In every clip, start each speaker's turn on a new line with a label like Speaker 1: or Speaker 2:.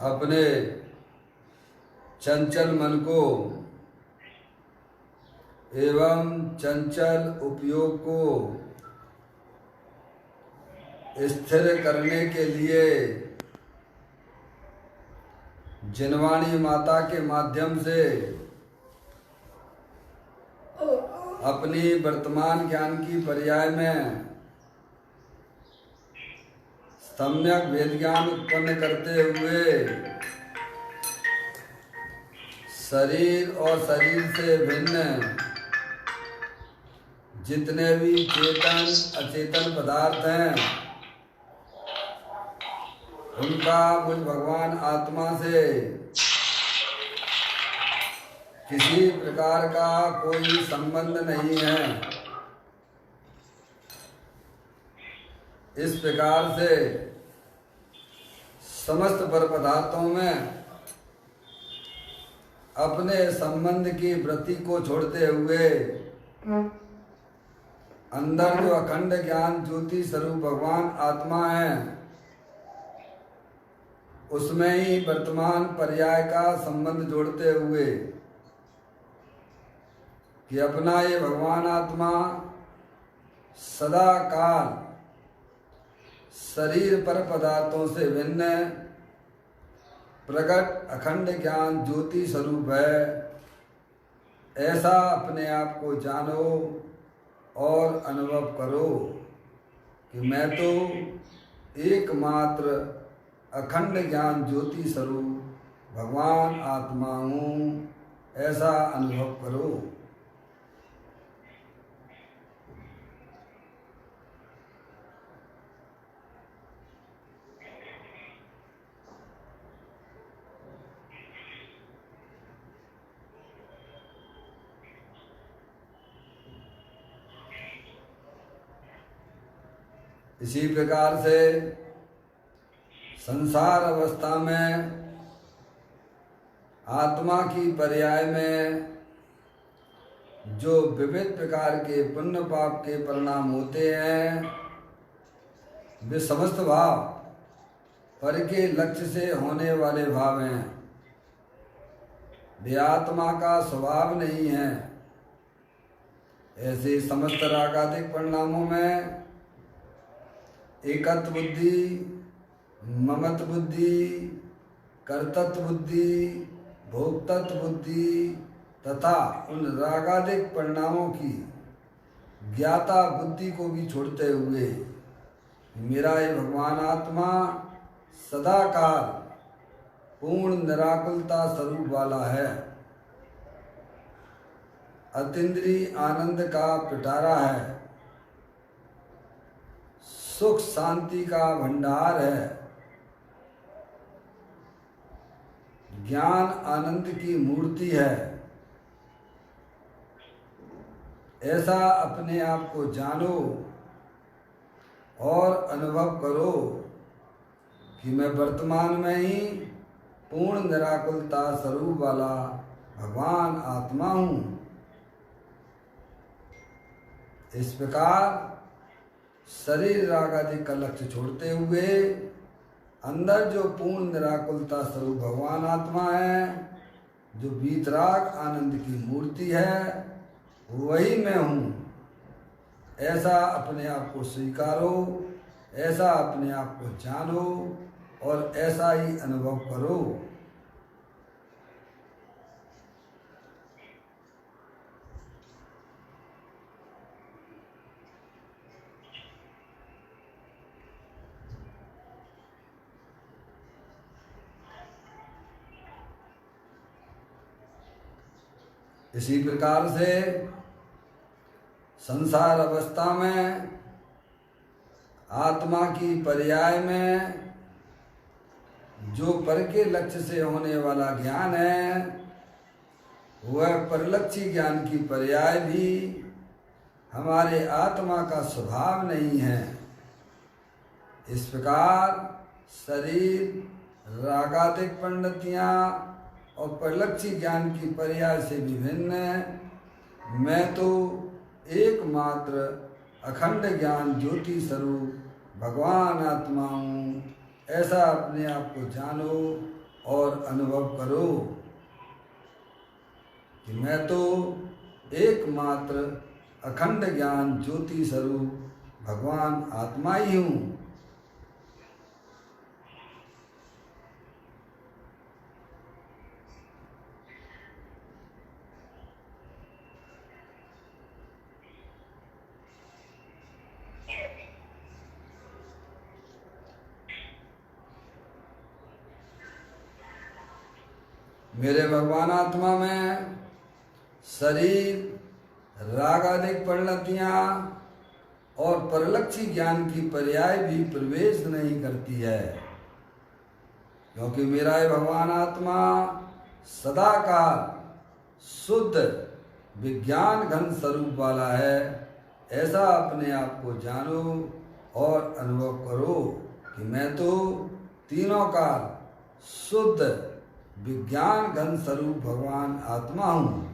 Speaker 1: अपने चंचल मन को एवं चंचल उपयोग को स्थिर करने के लिए जिनवाणी माता के माध्यम से अपनी वर्तमान ज्ञान की पर्याय में सम्यक वेद ज्ञान उत्पन्न करते हुए शरीर और शरीर से भिन्न जितने भी चेतन अचेतन पदार्थ हैं उनका मुझ भगवान आत्मा से किसी प्रकार का कोई संबंध नहीं है। इस प्रकार से समस्त पर पदार्थों में अपने संबंध की वृत्ति को छोड़ते हुए अंदर जो अखंड ज्ञान ज्योति स्वरूप भगवान आत्मा है उसमें ही वर्तमान पर्याय का संबंध जोड़ते हुए कि अपना ये भगवान आत्मा सदा काल शरीर पर पदार्थों से भिन्न प्रकट अखंड ज्ञान ज्योति स्वरूप है, ऐसा अपने आप को जानो और अनुभव करो कि मैं तो एकमात्र अखंड ज्ञान ज्योति स्वरूप भगवान आत्मा हूँ, ऐसा अनुभव करो। इसी प्रकार से संसार अवस्था में आत्मा की पर्याय में जो विविध प्रकार के पुण्य पाप के परिणाम होते हैं वे समस्त भाव पर के लक्ष्य से होने वाले भाव हैं, वे आत्मा का स्वभाव नहीं है। ऐसे समस्त रागादिक परिणामों में एकत्व बुद्धि, ममत्व बुद्धि, कर्तृत्व बुद्धि, भोक्तत्व बुद्धि तथा उन रागादिक परिणामों की ज्ञाता बुद्धि को भी छोड़ते हुए मेरा ये भगवान आत्मा सदा काल पूर्ण निराकुलता स्वरूप वाला है, अतीन्द्रिय आनंद का पिटारा है, सुख शांति का भंडार है, ज्ञान आनंद की मूर्ति है। ऐसा अपने आप को जानो और अनुभव करो कि मैं वर्तमान में ही पूर्ण निराकुलता स्वरूप वाला भगवान आत्मा हूँ। इस प्रकार शरीर राग आदि का लक्ष्य छोड़ते हुए अंदर जो पूर्ण निराकुलता स्वरूप भगवान आत्मा है, जो वीतराग आनंद की मूर्ति है, वही मैं हूँ, ऐसा अपने आप को स्वीकारो, ऐसा अपने आप को जानो और ऐसा ही अनुभव करो। इसी प्रकार से संसार अवस्था में आत्मा की पर्याय में जो पर के लक्ष्य से होने वाला ज्ञान है वह परलक्षी ज्ञान की पर्याय भी हमारे आत्मा का स्वभाव नहीं है। इस प्रकार शरीर रागादिक पंडितियाँ और परलक्षी ज्ञान की पर्याय से विभिन्न मैं तो एकमात्र अखंड ज्ञान ज्योति स्वरूप भगवान आत्मा हूँ, ऐसा अपने आप को जानो और अनुभव करो कि मैं तो एकमात्र अखंड ज्ञान ज्योति स्वरूप भगवान आत्मा ही हूँ। मेरे भगवान आत्मा में शरीर, रागादिक परिणतियाँ और परलक्षी ज्ञान की पर्याय भी प्रवेश नहीं करती है, क्योंकि मेरा ये भगवान आत्मा सदाकाल शुद्ध विज्ञान घन स्वरूप वाला है। ऐसा अपने आप को जानो और अनुभव करो कि मैं तो तीनों काल शुद्ध विज्ञान घन स्वरूप भगवान आत्मा हूँ।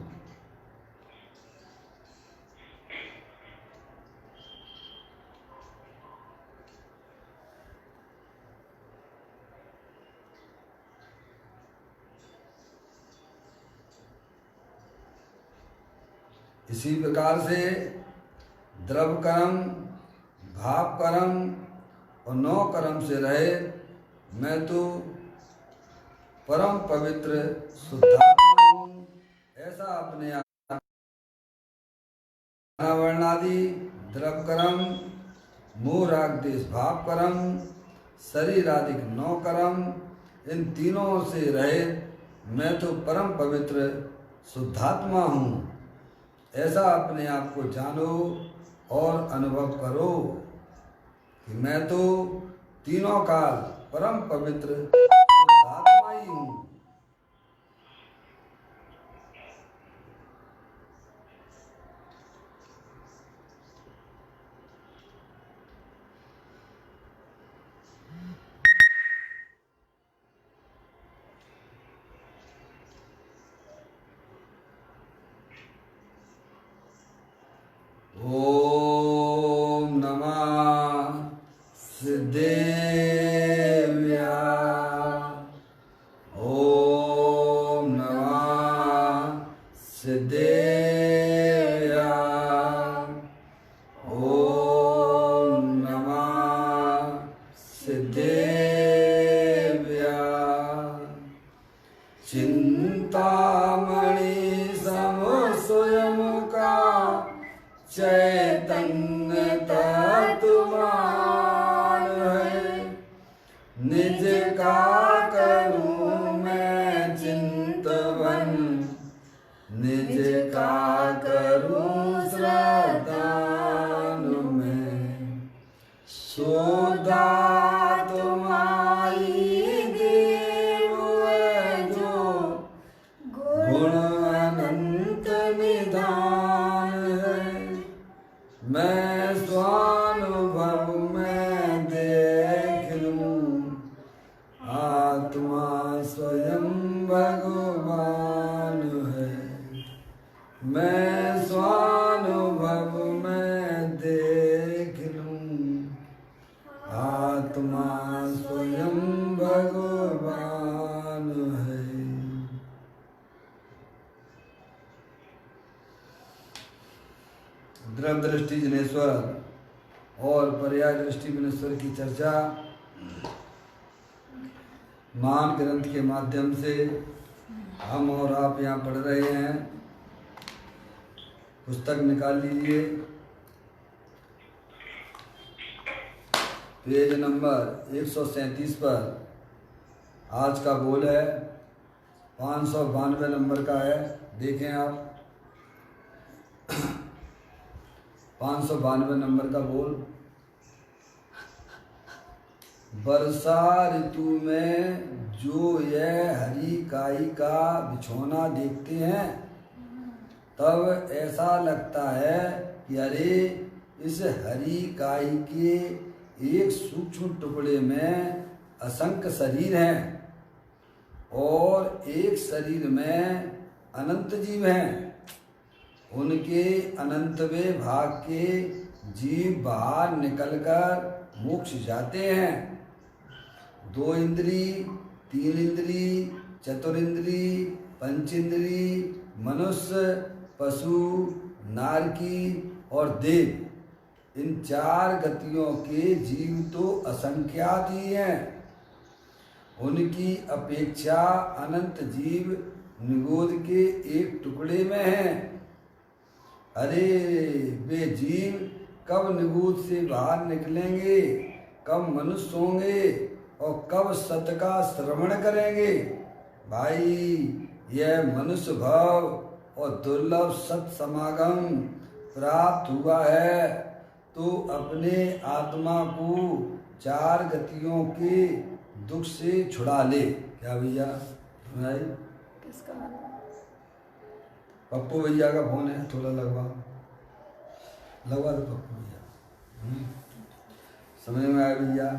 Speaker 1: इसी प्रकार से द्रव्य कर्म, भाव कर्म और नौ कर्म से रहे मैं तो परम पवित्र शुद्धात्मा हूँ। ऐसा अपने आप वर्णादि द्रव्य कर्म, मोह राग देश भाव कर्म, शरीर आदि नौ कर्म, इन तीनों से रहे मैं तो परम पवित्र शुद्धात्मा हूँ। ऐसा अपने आप को जानो और अनुभव करो कि मैं तो तीनों काल परम पवित्र शुद्धात्मा ही हूँ। ओम नमः सिद्धेव्या। ओम नमः सिद्धेव्या। ओम नमः सिद्धेव्या। चिंतामणि सम स्वयं का चैतन्य तत्वमान है। निज का करूं मैं चिंतवन, निज का करूं श्रद्धान में। सोदा तुम्हारी देव है जो गुण अनंत निधान है। मैं स्वानुभव में देख लूं आत्मा स्वयं भगवान है। मैं स्वानुभव में देख लूं आत्मा स्वयं भगवान है। द्रव्य दृष्टि जनेश्वर और पर्याय दृष्टि विनेश्वर की चर्चा मान ग्रंथ के माध्यम से हम और आप यहाँ पढ़ रहे हैं। पुस्तक निकाल लीजिए, पेज नंबर 137 पर आज का बोल है, 592 नंबर का है। देखें आप 592 नंबर का बोल। वर्षा ऋतु में जो यह हरी काई का बिछौना देखते हैं तब ऐसा लगता है कि अरे इस हरी काई के एक सूक्ष्म टुकड़े में असंख्य शरीर हैं और एक शरीर में अनंत जीव हैं। उनके अनंतवें भाग के जीव बाहर निकलकर मोक्ष जाते हैं। 2 इंद्री, तीन इंद्री, चतुरिंद्री, पंचेंद्री, मनुष्य, पशु, नारकी और देव, इन चार गतियों के जीव तो असंख्यात ही हैं। उनकी अपेक्षा अनंत जीव निगोद के एक टुकड़े में हैं। अरे वे जीव कब निगोद से बाहर निकलेंगे, कब मनुष्य होंगे और कब सत्य का श्रवण करेंगे। भाई यह मनुष्य भाव और दुर्लभ सत समागम प्राप्त हुआ है तो अपने आत्मा को चार गतियों के दुख से छुड़ा ले। क्या भैया भाई?
Speaker 2: किसका?
Speaker 1: पप्पू भैया का फोन है, थोड़ा लगवा दो पप्पू भैया। समझ में आया भैया?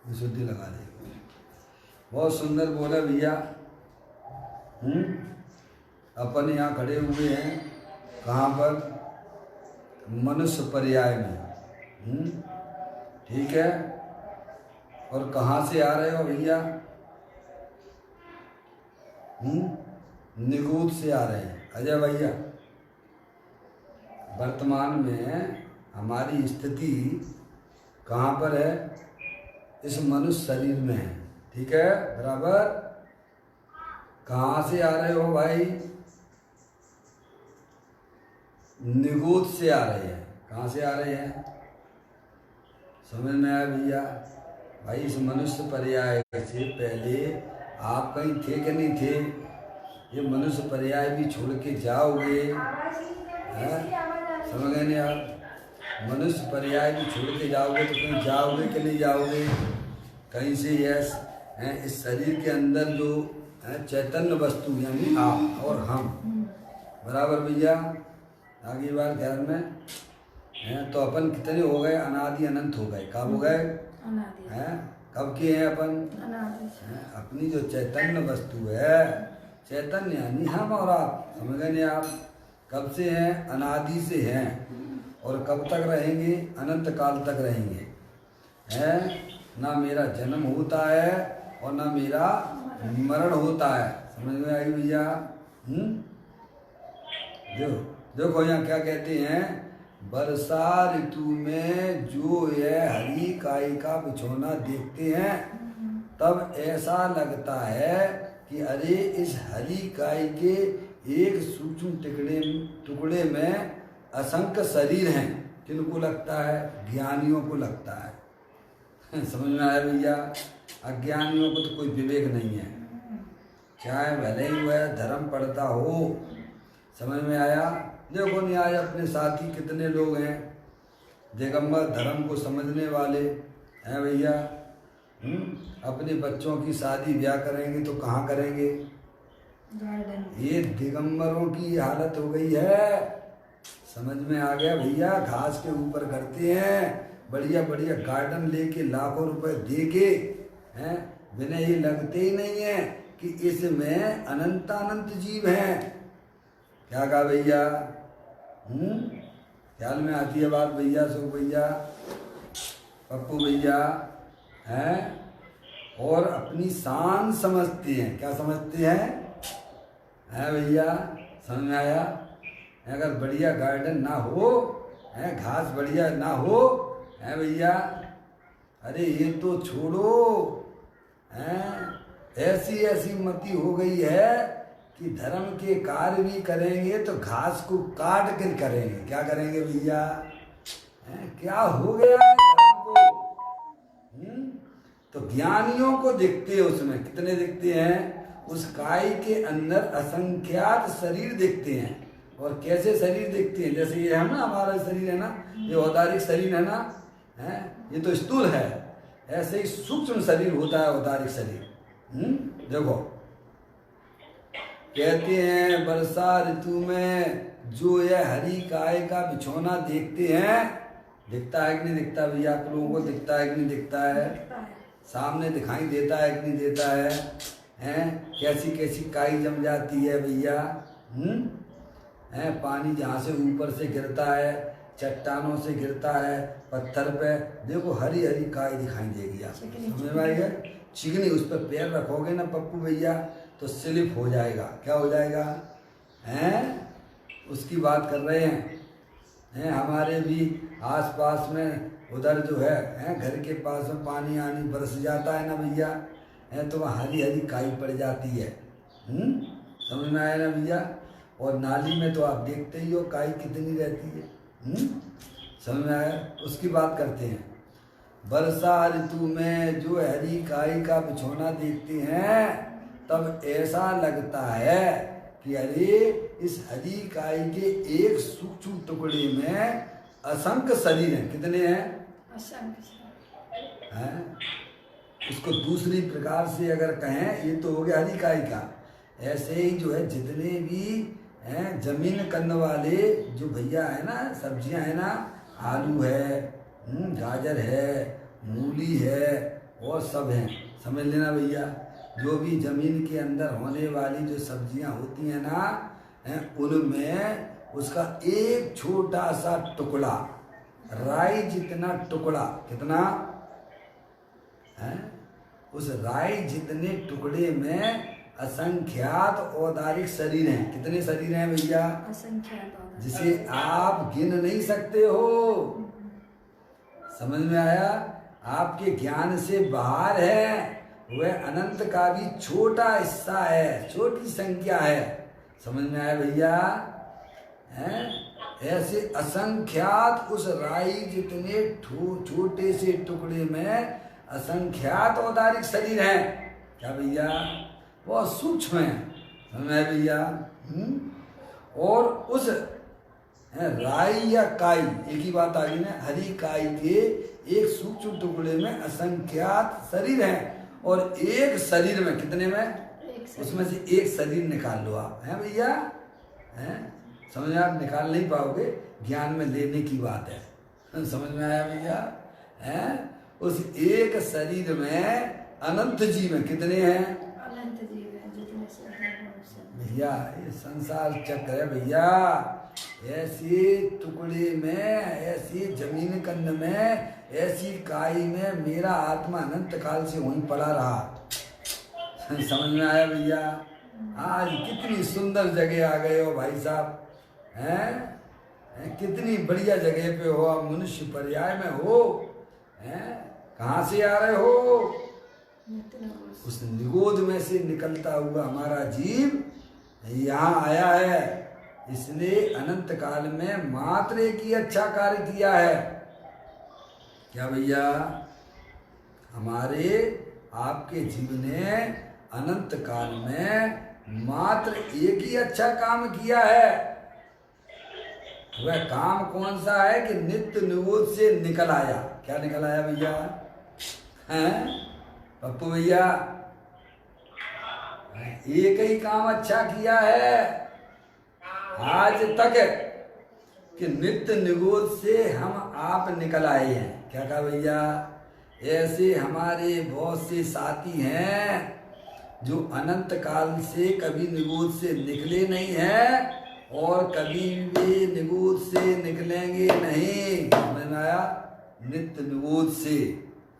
Speaker 1: विशुद्धि लगा दे। बहुत सुंदर बोला भैया। अपन यहाँ खड़े हुए हैं कहाँ पर? मनुष्य पर्याय में। ठीक है। और कहाँ से आ रहे हो भैया? निगूद से आ रहे हैं अजय भैया। वर्तमान में हमारी स्थिति कहाँ पर है? इस मनुष्य शरीर में है। ठीक है, बराबर। कहाँ से आ रहे हो भाई? निगूद से आ रहे हैं। कहाँ से आ रहे हैं? समझ में आया भैया? भाई इस मनुष्य पर्याय से पहले आप कहीं थे कि नहीं थे? ये मनुष्य पर्याय भी छोड़ के जाओगे? समझ गए नहीं आप? मनुष्य पर्याय भी छोड़ के जाओगे तो कहीं जाओगे कि नहीं जाओगे? कहीं से यस इस शरीर के अंदर जो चैतन्य वस्तु यानी आप और हम, बराबर भैया? आगे बार ख्याल में हैं तो अपन कितने हो गए? अनादि अनंत हो गए। कब हो गए? हैं कब के हैं अपन? अपनी जो चैतन्य वस्तु है, चैतन्य यानी हम और आप। समझ गए नहीं आप? कब से हैं? अनादि से हैं। और कब तक रहेंगे? अनंत काल तक रहेंगे। हैं ना मेरा जन्म होता है और ना मेरा मरण होता है। समझ में आई भैया? देखो यहाँ क्या कहते हैं? वर्षा ऋतु में जो यह हरी काई का बिछौना देखते हैं तब ऐसा लगता है कि अरे इस हरी काई के एक सूक्ष्म टुकड़े में असंख्य शरीर हैं। किनको लगता है? ज्ञानियों को लगता है। समझ में आया भैया? अज्ञानियों को तो कोई विवेक नहीं है, चाहे भले ही वह धर्म पढ़ता हो। समझ में आया? देखो नहीं आज अपने साथी कितने लोग हैं दिगंबर धर्म को समझने वाले हैं भैया। अपने बच्चों की शादी ब्याह करेंगे तो कहाँ करेंगे? ये दिगंबरों की हालत हो गई है। समझ में आ गया भैया? घास के ऊपर करते हैं, बढ़िया बढ़िया गार्डन लेके लाखों रुपए दे के हैं, बिना ये लगते ही नहीं है कि इसमें अनंतानंत जीव हैं। क्या कहा भैया? ख्याल में आती है बात भैया? सो भैया, पप्पू भैया हैं और अपनी शान समझते हैं। क्या समझते हैं? है भैया? समझ में आया? अगर बढ़िया गार्डन ना हो, है घास बढ़िया ना हो, है भैया, अरे ये तो छोड़ो, हैं ऐसी ऐसी मति हो गई है कि धर्म के कार्य भी करेंगे तो घास को काट कर करेंगे। क्या करेंगे भैया? क्या हो गया है धर्म को? तो ज्ञानियों को दिखते हैं, उसमें कितने दिखते हैं? उस काई के अंदर असंख्यात शरीर दिखते हैं। और कैसे शरीर दिखते हैं? जैसे ये है ना, हमारा शरीर है ना, ये औदारिक शरीर है ना, है ये तो स्थूल है। ऐसे ही सूक्ष्म शरीर होता है औदारिक शरीर। देखो कहते हैं वर्षा ऋतु में जो यह हरी काय का बिछौना देखते हैं, दिखता है कि नहीं दिखता भैया? आप लोगों को दिखता है कि नहीं दिखता है? सामने दिखाई देता है कि नहीं देता है? हैं कैसी कैसी काई जम जाती है भैया? हैं पानी जहाँ से ऊपर से गिरता है, चट्टानों से गिरता है, पत्थर पे देखो हरी हरी काई दिखाई देगी। आप समझ में आएगा? चिकनी, उस पर पैर रखोगे ना पप्पू भैया तो स्लिप हो जाएगा। क्या हो जाएगा? हैं? उसकी बात कर रहे हैं। हमारे भी आसपास में उधर जो है घर के पास में पानी आनी बरस जाता है ना भैया, तो वहाँ हरी हरी काई पड़ जाती है। समझ में आया ना भैया? और नाली में तो आप देखते ही हो काई कितनी रहती है। समझ में आया? उसकी बात करते हैं। वर्षा ऋतु में जो हरी काई का बिछौना देखते हैं तब ऐसा लगता है कि अरे इस हरी काई के एक सूक्ष्म टुकड़े में असंख्य शरीर हैं। कितने हैं? असंख्य हैं। उसको दूसरी प्रकार से अगर कहें, ये तो हो गया हरी काई का, ऐसे ही जो है जितने भी हैं जमीन करने वाले जो भैया है ना, सब्जियां है ना, आलू है, गाजर है, मूली है और सब हैं। समझ लेना भैया, जो भी जमीन के अंदर होने वाली जो सब्जियां होती हैं ना, उनमें उसका एक छोटा सा टुकड़ा, राई जितना टुकड़ा, कितना है? उस राई जितने टुकड़े में असंख्यात औदारिक शरीर हैं। कितने शरीर हैं भैया? असंख्यात, जिसे आप गिन नहीं सकते हो। समझ में आया? आपके ज्ञान से बाहर है। वह अनंत का भी छोटा हिस्सा है, छोटी संख्या है। समझ में आया भैया? ऐसे असंख्यात उस राई जितने छोटे से टुकड़े में असंख्यात औदारिक शरीर हैं। क्या भैया? बहुत सूक्ष्म है। समझ में आया भैया? और उस राई या काई, एक ही बात आ गई ना, हरी काई के एक सूक्ष्म टुकड़े में असंख्यात शरीर हैं और एक शरीर में कितने में? उसमें से एक शरीर निकाल लो आप, हैं भैया? हैं? समझ में? आप निकाल नहीं पाओगे, ज्ञान में लेने की बात है। समझ में आया भैया? हैं? उस एक शरीर में अनंत जीव हैं। कितने हैं? अनंत जीव हैं, जितने भैया ये संसार चक्र है भैया। ऐसे टुकड़े में, ऐसी जमीन कंद में, ऐसी काई में मेरा आत्मा अनंत काल से वहीं पड़ा रहा। समझ में आया भैया? आज कितनी सुंदर जगह आ गए हो भाई साहब, हैं? कितनी बढ़िया जगह पे हो आप, मनुष्य पर्याय में हो। हैं? कहाँ से आ रहे हो? उस निगोद में से निकलता हुआ हमारा जीव यहाँ आया है। इसने अनंत काल में मात्र एक ही अच्छा कार्य किया है। क्या भैया? हमारे आपके जीव ने अनंत काल में मात्र एक ही अच्छा काम किया है। वह काम कौन सा है कि नित्य निगोद से निकल आया। क्या निकल आया भैया? हैं पप्पू भैया? एक ही काम अच्छा किया है आज तक कि नित्य निगोद से हम आप निकल आए हैं। क्या कहा भैया? ऐसे हमारे बहुत से साथी हैं जो अनंत काल से कभी निगोद से निकले नहीं हैं और कभी भी निगोद से निकलेंगे नहीं। समझ में आया? नित्य निगोद से,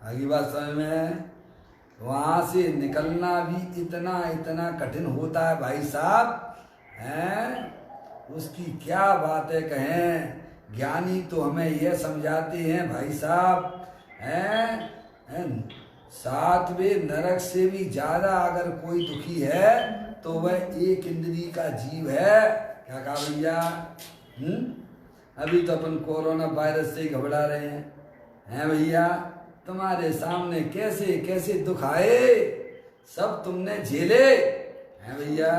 Speaker 1: आगे बात समझ में? वहाँ से निकलना भी इतना इतना कठिन होता है भाई साहब, हैं? उसकी क्या बातें कहें। ज्ञानी तो हमें यह समझाते हैं भाई साहब, हैं? 7वें नरक से भी ज्यादा अगर कोई दुखी है तो वह एक इंद्री का जीव है। क्या कहा भैया? अभी तो अपन कोरोना वायरस से घबरा रहे हैं भैया? तुम्हारे सामने कैसे कैसे दुख आए, सब तुमने झेले हैं भैया।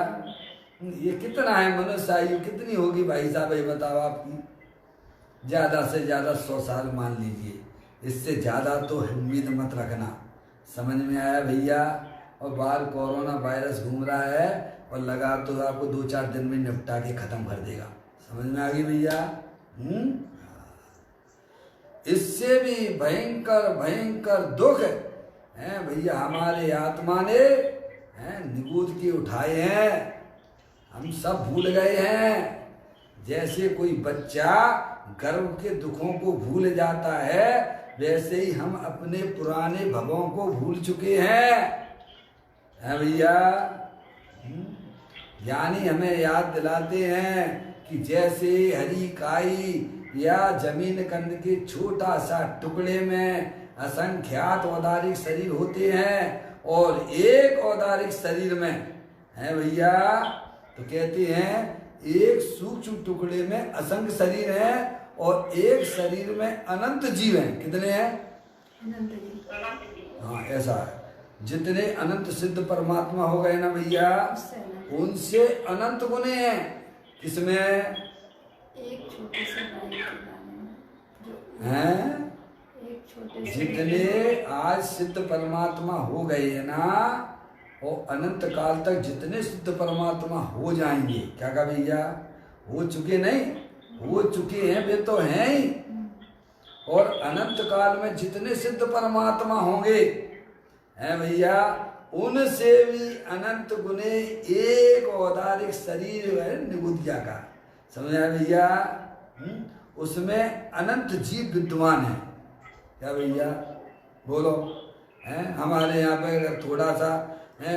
Speaker 1: ये कितना है मनुष्य आयु कितनी होगी भाई साहब, ये बताओ आपकी? ज्यादा से ज्यादा 100 साल मान लीजिए, इससे ज्यादा तो उम्मीद मत रखना। समझ में आया भैया? और बाहर कोरोना वायरस घूम रहा है और लगा तो आपको 2-4 दिन में निपटा के खत्म कर देगा। समझ में आ गई भैया? इससे भी भयंकर भयंकर दुख है भैया हमारे आत्मा ने निगूद के उठाए हैं। हम सब भूल गए हैं। जैसे कोई बच्चा गर्भ के दुखों को भूल जाता है, वैसे ही हम अपने पुराने भवों को भूल चुके हैं भैया। यानी हमें याद दिलाते हैं कि जैसे हरी काई या जमीन कंद के छोटा सा टुकड़े में असंख्यात औदारिक शरीर होते हैं और एक औदारिक शरीर में है भैया, तो कहते हैं एक सूक्ष्म टुकड़े में असंख्य शरीर है और एक शरीर में अनंत जीव हैं। कितने हैं?
Speaker 2: अनंत जीव।
Speaker 1: हाँ, ऐसा है। जितने अनंत सिद्ध परमात्मा हो गए ना भैया, उनसे अनंत गुने हैं। किसमें?
Speaker 2: एक छोटे से
Speaker 1: हैं? जितने आज सिद्ध परमात्मा हो गए हैं ना, और अनंत काल तक जितने सिद्ध परमात्मा हो जाएंगे, क्या कहा भैया? हो चुके नहीं, हो चुके हैं, वे तो हैं ही। और अनंत काल में जितने सिद्ध परमात्मा होंगे हैं भैया, उनसे भी अनंत गुने एक औदारिक शरीर है निबुद्धिया का, समझ आया भैया? उसमें अनंत जीव विद्यमान है। क्या भैया बोलो? हैं हमारे यहाँ पे अगर थोड़ा सा है,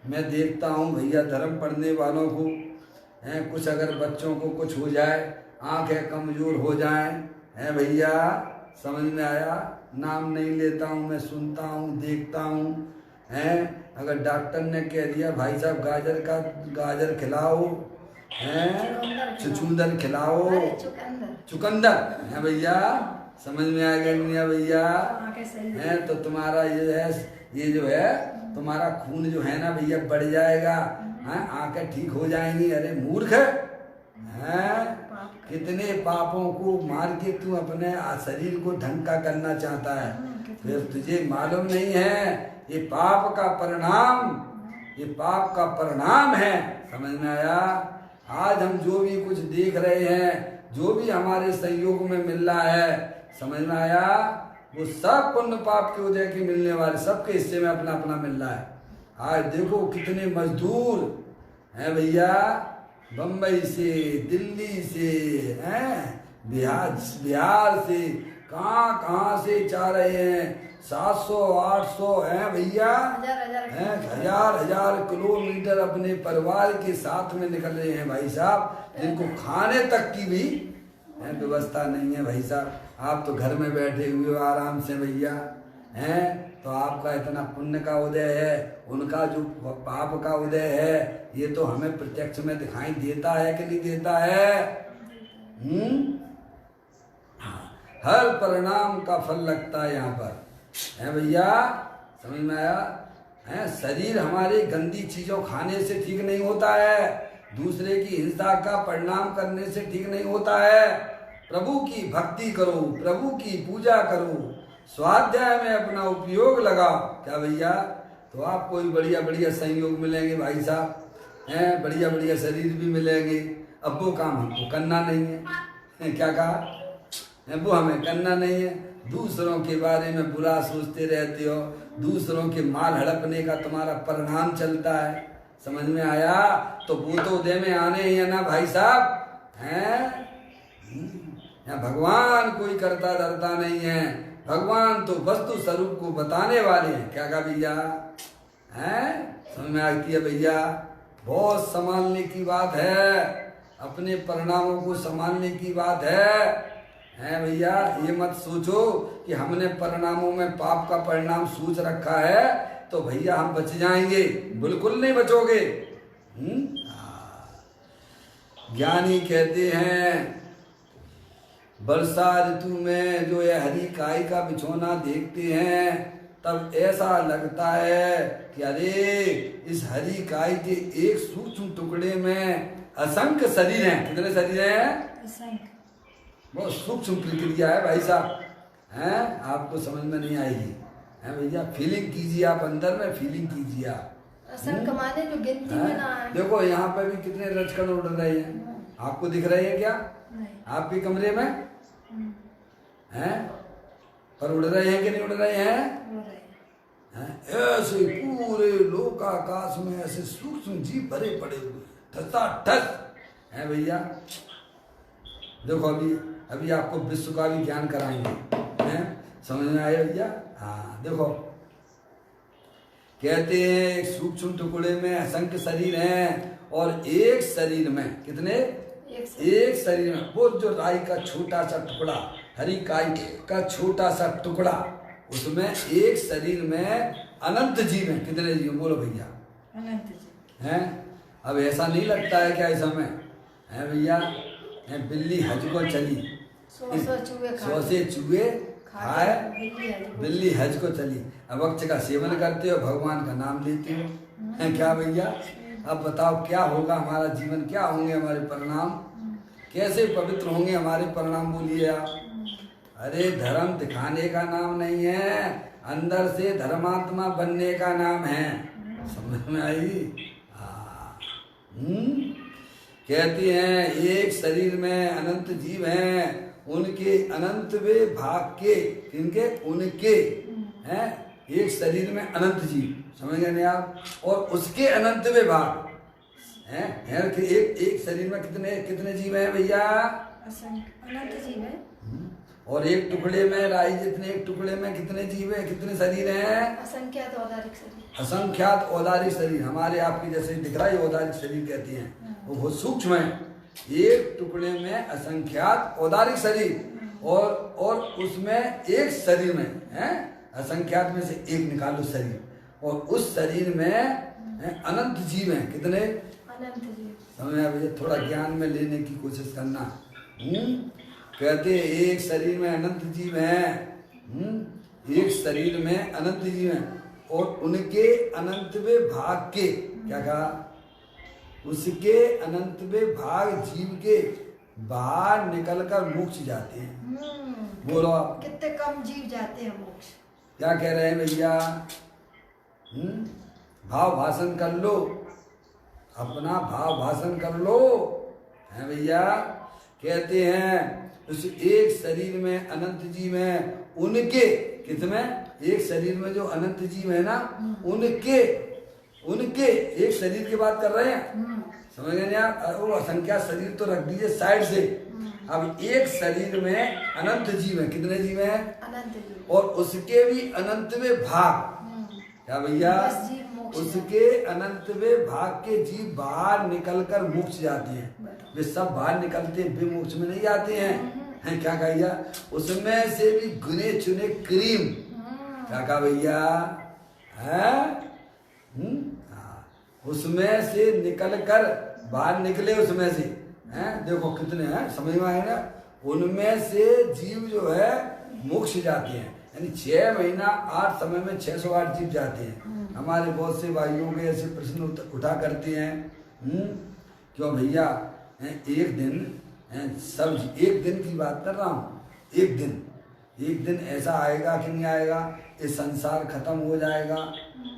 Speaker 1: मैं देखता हूँ भैया धर्म पढ़ने वालों को हैं, कुछ अगर बच्चों को कुछ हो जाए, आंखें कमजोर हो जाएं, हैं भैया, समझ में आया? नाम नहीं लेता हूँ, मैं सुनता हूँ, देखता हूँ हैं। अगर डॉक्टर ने कह दिया भाई साहब गाजर खिलाओ, हैं चुचुंदर खिलाओ, चुकंदर है भैया, समझ में आ गया नहीं भैया? हैं तो तुम्हारा ये जो है तुम्हारा खून जो है ना भैया बढ़ जाएगा, हैं आंखें ठीक हो जाएंगी। अरे मूर्ख हैं, कितने पापों को मार के तू अपने शरीर को ढंग का करना चाहता है, फिर तुझे मालूम नहीं है ये पाप का परिणाम, ये पाप का परिणाम है। समझ में आया? आज हम जो भी कुछ देख रहे हैं, जो भी हमारे सहयोग में मिल रहा है, समझ में आया? वो सब पुण्य पाप के उदय के मिलने वाले, सबके हिस्से में अपना अपना मिल रहा है। आज देखो कितने मजदूर हैं भैया, बम्बई से, दिल्ली से, हैं बिहार से, कहाँ से जा रहे हैं, 700-800 हैं भैया, हैं हजार किलोमीटर अपने परिवार के साथ में निकल रहे हैं भाई साहब, जिनको खाने तक की भी व्यवस्था नहीं है भाई साहब। आप तो घर में बैठे हुए हो आराम से भैया, हैं तो आपका इतना पुण्य का उदय है, उनका जो पाप का उदय है, ये तो हमें प्रत्यक्ष में दिखाई देता है कि नहीं देता है? हर परिणाम का फल लगता है यहाँ पर, है भैया, समझ में आया? है शरीर हमारे गंदी चीजों खाने से ठीक नहीं होता है, दूसरे की हिंसा का परिणाम करने से ठीक नहीं होता है। प्रभु की भक्ति करो, प्रभु की पूजा करो, स्वाध्याय में अपना उपयोग लगाओ। क्या भैया? तो आपको भी बढ़िया बढ़िया संयोग मिलेंगे भाई साहब, हैं बढ़िया बढ़िया शरीर भी मिलेंगे। अब वो काम हमको करना नहीं है, क्या कहा? वो हमें करना नहीं है। दूसरों के बारे में बुरा सोचते रहते हो, दूसरों के माल हड़पने का तुम्हारा परिणाम चलता है, समझ में आया? तो वो तो उदय में आने ही है ना भाई साहब, हैं? यहाँ भगवान कोई करता धरता नहीं है, भगवान तो वस्तु स्वरूप को बताने वाले हैं। क्या कहा भैया? हैं समझ में आती है भैया? बहुत संभालने की बात है, अपने परिणामों को संभालने की बात है भैया? ये मत सोचो कि हमने परिणामों में पाप का परिणाम सोच रखा है तो भैया हम बच जाएंगे, बिल्कुल नहीं बचोगे। ज्ञानी कहते हैं वर्षा ऋतु में जो ये हरी काई का बिछोना देखते हैं तब ऐसा लगता है कि अरे इस हरी काई के एक सूक्ष्म टुकड़े में असंख्य शरीर हैं। कितने शरीर हैं? असंख्य। बहुत सूक्ष्म प्रक्रिया है भाई साहब, हैं आपको समझ में नहीं आएगी, हैं भैया? फीलिंग कीजिए, आप अंदर में फीलिंग कीजिए आप।
Speaker 2: कमाने जो गिनती में ना आए।
Speaker 1: देखो यहाँ पे भी कितने रजकण उड़ रहे हैं, आपको दिख रहे हैं क्या? आपके कमरे में हैं? पर उड़ रहे हैं कि नहीं उड़ रहे हैं? ऐसे पूरे लोकाकाश में ऐसे सूक्ष्म जीव भरे पड़े हुए ठस है भैया। देखो अभी आपको विश्व का भी ज्ञान कराएंगे, हैं? समझ में आया भैया? हाँ देखो, कहते हैं एक सूक्ष्म टुकड़े में असंख्य शरीर हैं और एक शरीर में कितने? एक शरीर में वो जो राई का छोटा सा टुकड़ा, हरी काई का छोटा सा टुकड़ा, उसमें एक शरीर में अनंत जीव है। कितने जीव? बोलो भैया।
Speaker 2: अनंत जीव
Speaker 1: हैं? अब ऐसा नहीं लगता है क्या इस समय है भैया? बिल्ली हज को चली, 100 से चूहे खाए, बिल्ली हज को चली। अब वक्त का सेवन करते हो, भगवान का नाम लेते हो, है क्या भैया? अब बताओ क्या होगा हमारा जीवन, क्या होंगे हमारे परिणाम, कैसे पवित्र होंगे हमारे परिणाम? बोलिए आप। अरे धर्म दिखाने का नाम नहीं है, अंदर से धर्मात्मा बनने का नाम है। समझ में आई? कहती हैं एक शरीर में अनंत जीव हैं, उनके अनंत वे भाग के, किनके? उनके हैं एक शरीर में अनंत जीव। समझ गए नहीं आप? और उसके अनंत वे भाग हैं कि एक शरीर में कितने जीव हैं भैया?
Speaker 2: अनंत जीव है।
Speaker 1: और एक टुकड़े में राई जितने, एक टुकड़े में कितने जीव है, कितने शरीर हैं?
Speaker 2: असंख्यात औदारिक शरीर।
Speaker 1: असंख्यात औदारिक शरीर। हमारे आपके जैसे दिख रहा है औदारिक शरीर कहते हैं, वो बहुत सूक्ष्म है। एक टुकड़े में असंख्यात औदारिक शरीर और उसमें एक शरीर में है, असंख्यात में से एक निकालो शरीर, और उस शरीर में अनंत जीव हैं। कितने?
Speaker 2: अनंत जीव।
Speaker 1: समझ भैया? थोड़ा ज्ञान में लेने की कोशिश करना। कहते एक शरीर में अनंत जीव हैं, एक शरीर में अनंत जीव हैं और उनके अनंतवे भाग के, क्या कहा? उसके अनंतवे भाग जीव के बाहर निकलकर मोक्ष जाते हैं। बोलो आप।
Speaker 2: कितने कम जीव जाते हैं मोक्ष।
Speaker 1: क्या कह रहे हैं भैया? भाव भाषण कर लो, अपना भाव भाषण कर लो, है भैया? कहते हैं उस एक शरीर में अनंत जीव हैं, उनके कितने? एक शरीर में जो अनंत जीव है ना, उनके एक शरीर की बात कर रहे हैं। समझ गए नहीं आप? वो असंख्यात शरीर तो रख दीजिए साइड से। अब एक शरीर में अनंत जीव है। कितने जीव हैं?
Speaker 2: अनंत जीव। और
Speaker 1: उसके भी अनंतवे भाग, क्या भैया? उसके अनंतवे भाग के जीव बाहर निकलकर मोक्ष जाते हैं। वे सब बाहर निकलते हैं, वे मोक्ष में नहीं जाते हैं। क्या कहा भैया? उसमें से भी गुने चुने क्रीम, क्या कहा भैया? है उसमें से निकलकर बाहर निकले, उसमें से हैं, देखो कितने हैं, समझ में आए ना? उनमें से जीव जो है मोक्ष जाते हैं, यानी 6 महीना 8 समय में 608 जीव जाते हैं। हमारे बहुत से भाइयों के ऐसे प्रश्न उठा करते हैं, क्यों भैया एक दिन सब, एक दिन की बात कर रहा हूँ, एक दिन ऐसा आएगा कि नहीं आएगा, ये संसार खत्म हो जाएगा,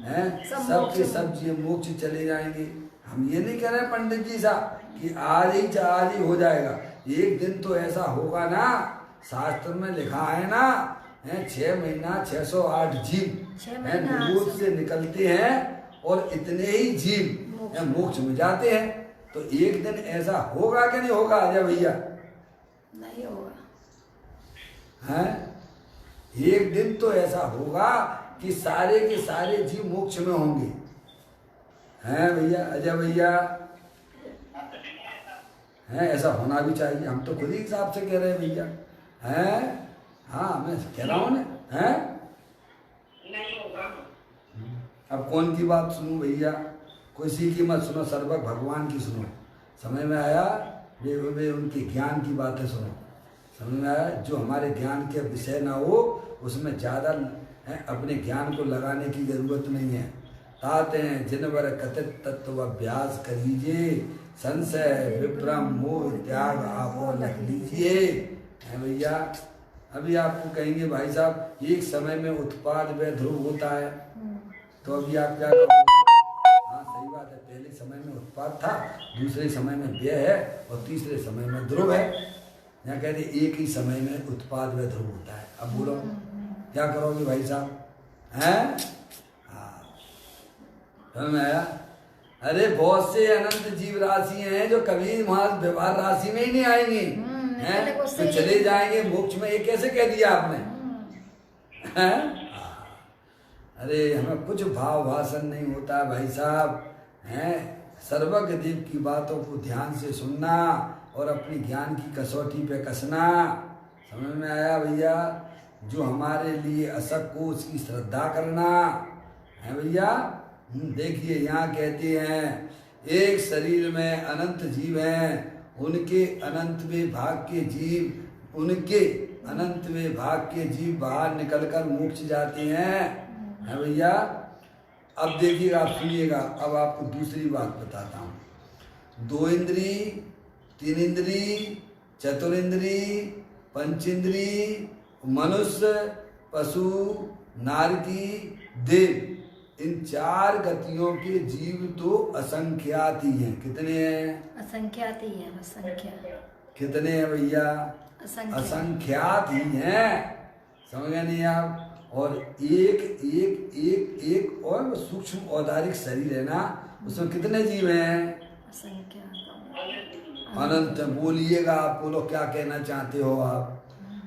Speaker 1: हैं सबके सब जीव मोक्ष चले जाएंगे। हम ये नहीं कह रहे पंडित जी साहब कि आज ही हो जाएगा, एक दिन तो ऐसा होगा ना, शास्त्र में लिखा है ना, 6 महीना 608 जीव निरोध से निकलते हैं और इतने ही जीव मोक्ष में जाते हैं। तो एक दिन ऐसा होगा कि नहीं होगा अजय भैया?
Speaker 2: नहीं होगा।
Speaker 1: हैं एक दिन तो ऐसा होगा कि सारे के सारे जीव मोक्ष में होंगे, हैं भैया? अजय भैया हैं, ऐसा होना भी चाहिए। हम तो खुद ही हिसाब से कह रहे हैं भैया, हैं? हाँ मैं कह रहा हूँ ना, हैं? अब कौन की बात सुनूं भैया? किसी की मत सुनो, सर्वक भगवान की सुनो। समझ में आया? वे उनके ज्ञान की बातें सुनो। समझ में आया? जो हमारे ज्ञान के विषय ना हो उसमें ज़्यादा अपने ज्ञान को लगाने की जरूरत नहीं है। ताते हैं जिनवर कथित तत्व अभ्यास करीजिए, संशय विभ्रम मोह त्याग आपो लख लीजिए। है भैया? अभी आपको कहेंगे भाई साहब एक समय में उत्पाद व ध्रुव होता है, तो अभी आप क्या करोगे? हाँ सही बात है, पहले समय में उत्पाद था, दूसरे समय में व्यय है और तीसरे समय में ध्रुव है। यहाँ कहते एक ही समय में उत्पाद व ध्रुव होता है। अब बोलो क्या करोगे भाई साहब? हैं? समझ में आया? अरे बहुत से अनंत जीव राशि हैं जो कभी वहां व्यवहार राशि में ही नहीं आएंगी, हैं तो चले जाएंगे मोक्ष में। ये कैसे कह दिया आपने? हैं? अरे हमें कुछ भाव भाषण नहीं होता है भाई साहब, हैं? सर्वज्ञ देव की बातों को ध्यान से सुनना और अपनी ज्ञान की कसौटी पे कसना। समझ में आया भैया? जो हमारे लिए असक को उसकी श्रद्धा करना है भैया। देखिए यहाँ कहते हैं एक शरीर में अनंत जीव हैं, उनके अनंतवें भाग के जीव, उनके अनंतवें भाग के जीव बाहर निकलकर मोक्ष जाते हैं, है भैया। अब देखिएगा, आप सुनिएगा, अब आपको दूसरी बात बताता हूँ। 2 इंद्री, 3 इंद्री, चतुरिंद्री, पंचेंद्री, मनुष्य, पशु, नारकी, देव, इन 4 गतियों के जीव तो असंख्यात ही हैं। कितने हैं?
Speaker 2: असंख्यात ही है, असंख्या।
Speaker 1: कितने हैं भैया? असंख्यात ही हैं। समझ गए नहीं आप? और एक एक एक एक और सूक्ष्म औदारिक शरीर है ना, उसमें कितने जीव हैं?
Speaker 2: असंख्यात।
Speaker 1: अनंत। बोलिएगा, आप बोलो क्या कहना चाहते हो आप?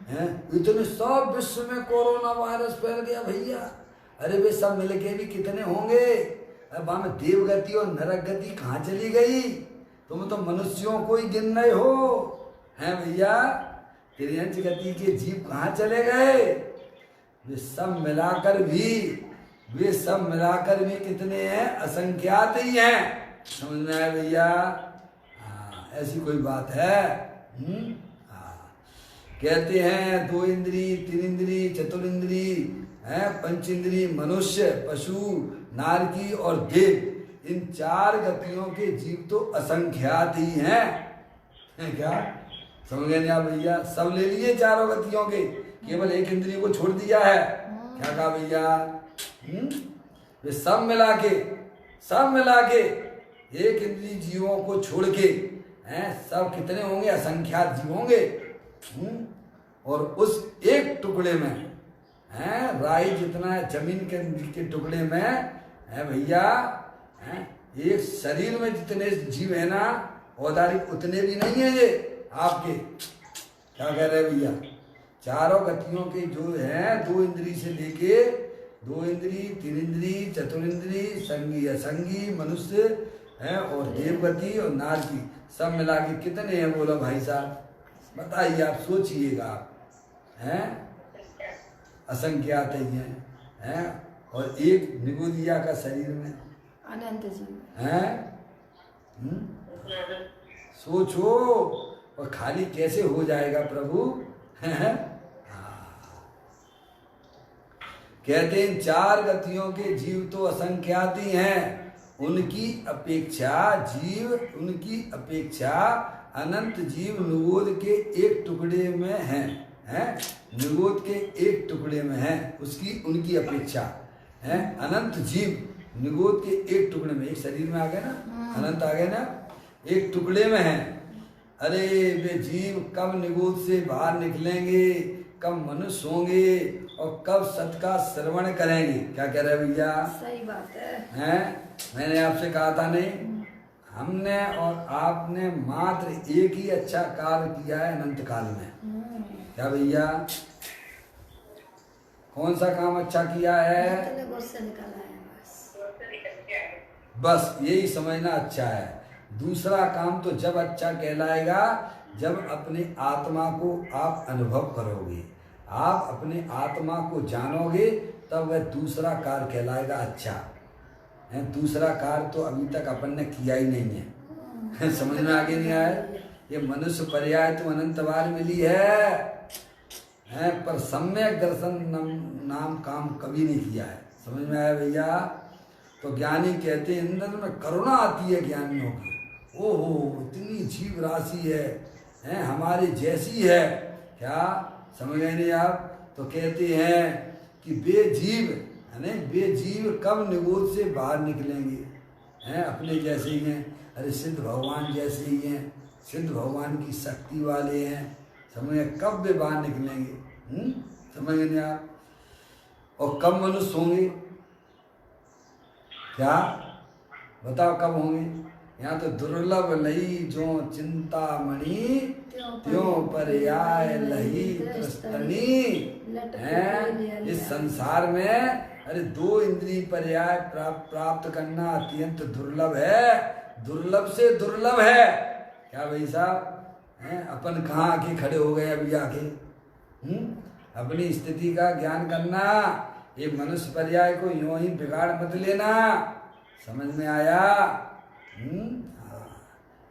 Speaker 1: हैं? इतने सब विश्व में कोरोना वायरस फैल गया भैया। अरे वे सब मिलके भी कितने होंगे? अब हम देवगति और नरक गति कहाँ चली गई? तुम तो मनुष्यों को ही गिन रहे हो, हैं भैया? त्रियंच गति के जीव कहाँ चले गए? वे सब मिलाकर भी कितने हैं? असंख्यात ही हैं। समझ में आया भैया? हाँ, ऐसी कोई बात है? कहते हैं 2 इंद्री, 3 इंद्री, चतुरिंद्री, पंचेंद्री, मनुष्य, पशु, नारकी और देव, इन 4 गतियों के जीव तो असंख्यात ही हैं। क्या समझ गए आप भैया? सब ले लिए 4 गतियों के, केवल एक इंद्रिय को छोड़ दिया है। क्या कहा भैया? वे सब मिला के एक इंद्रिय जीवों को छोड़ के सब कितने होंगे? असंख्यात जीव होंगे। और उस एक टुकड़े में राई जितना जमीन के टुकड़े में है भैया, एक शरीर में जितने जीव है ना औदारिक, उतने भी नहीं है ये आपके। क्या कह रहे भैया? 4 गतियों के जो हैं 2 इंद्री से लेके 2 इंद्री, 3 इंद्री, चतुरिंद्री, संगी असंगी, मनुष्य है और देवगति और नारकी, सब मिला के कितने हैं? बोलो भाई साहब, बताइए, आप सोचिएगा। हैं? असंख्यात ही हैं। और एक निगोदिया का शरीर में
Speaker 2: अनंत जीव
Speaker 1: हैं। सोचो, और खाली कैसे हो जाएगा प्रभु? हैं? कहते हैं 4 गतियों के जीव तो असंख्यात ही हैं, उनकी अपेक्षा अनंत जीव निगोद के एक टुकड़े में हैं। निगोद के एक टुकड़े में हैं, उनकी अपेक्षा है। अनंत जीव निगोद के एक टुकड़े में, एक शरीर में आ गए ना, अनंत आ गए ना, एक टुकड़े में हैं। अरे वे जीव कब निगोद से बाहर निकलेंगे, कब मनुष्य होंगे और कब सत का श्रवण करेंगे? क्या कह रहे भैया?
Speaker 2: सही बात
Speaker 1: है। मैंने आपसे कहा था नहीं, हमने और आपने मात्र एक ही अच्छा कार्य किया है अनंत काल में। क्या भैया? कौन सा काम अच्छा किया है? बस यही समझना अच्छा है। दूसरा काम तो जब अच्छा कहलाएगा जब अपने आत्मा को आप अनुभव करोगे, आप अपने आत्मा को जानोगे, तब वह दूसरा कार्य कहलाएगा अच्छा है। दूसरा कार्य तो अभी तक अपन ने किया ही नहीं है। समझ में आगे नहीं आया? ये मनुष्य पर्याय तो अनंत बार मिली है, पर सम्यक दर्शन नाम काम कभी नहीं किया है। समझ में आया भैया? तो ज्ञानी कहते हैं अंदर में करुणा आती है ज्ञानियों की। ओहो, इतनी जीव राशि है हमारे जैसी है। क्या समझ गए नहीं आप? तो कहते हैं कि वे जीव कब निगोद से बाहर निकलेंगे? अपने जैसे ही हैं। अरे सिद्ध भगवान जैसे ही हैं, सिद्ध भगवान की शक्ति वाले हैं। समझ गए? कब वे बाहर निकलेंगे? समझ गए नहीं आप? और कब मनुष्य होंगे? क्या बताओ कब होंगे? यहाँ तो दुर्लभ लही जो चिंतामणि त्यों पर्याय लही त्रस्तनी। हैं। इस संसार में अरे 2 इंद्रिय पर्याय प्राप्त करना अत्यंत दुर्लभ है, दुर्लभ से दुर्लभ है। क्या भाई साहब हैं? अपन कहाँ आके खड़े हो गए अभी आके? अपनी स्थिति का ज्ञान करना, ये मनुष्य पर्याय को यूं ही बिगाड़ मत लेना। समझ में आया?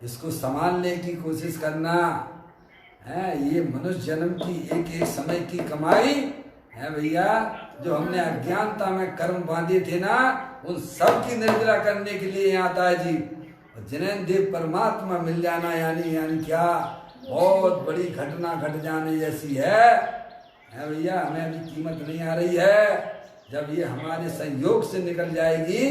Speaker 1: इसको संभालने की कोशिश करना है। ये मनुष्य जन्म की एक एक समय की कमाई है भैया। जो हमने अज्ञानता में कर्म बांधे थे ना, उन सब की निर्जला करने के लिए यहाँ आता है जी। और जिन्हें देव परमात्मा मिल जाना यानी क्या बहुत बड़ी घटना घट जाने जैसी है भैया। हमें अभी कीमत नहीं आ रही है। जब ये हमारे संयोग से निकल जाएगी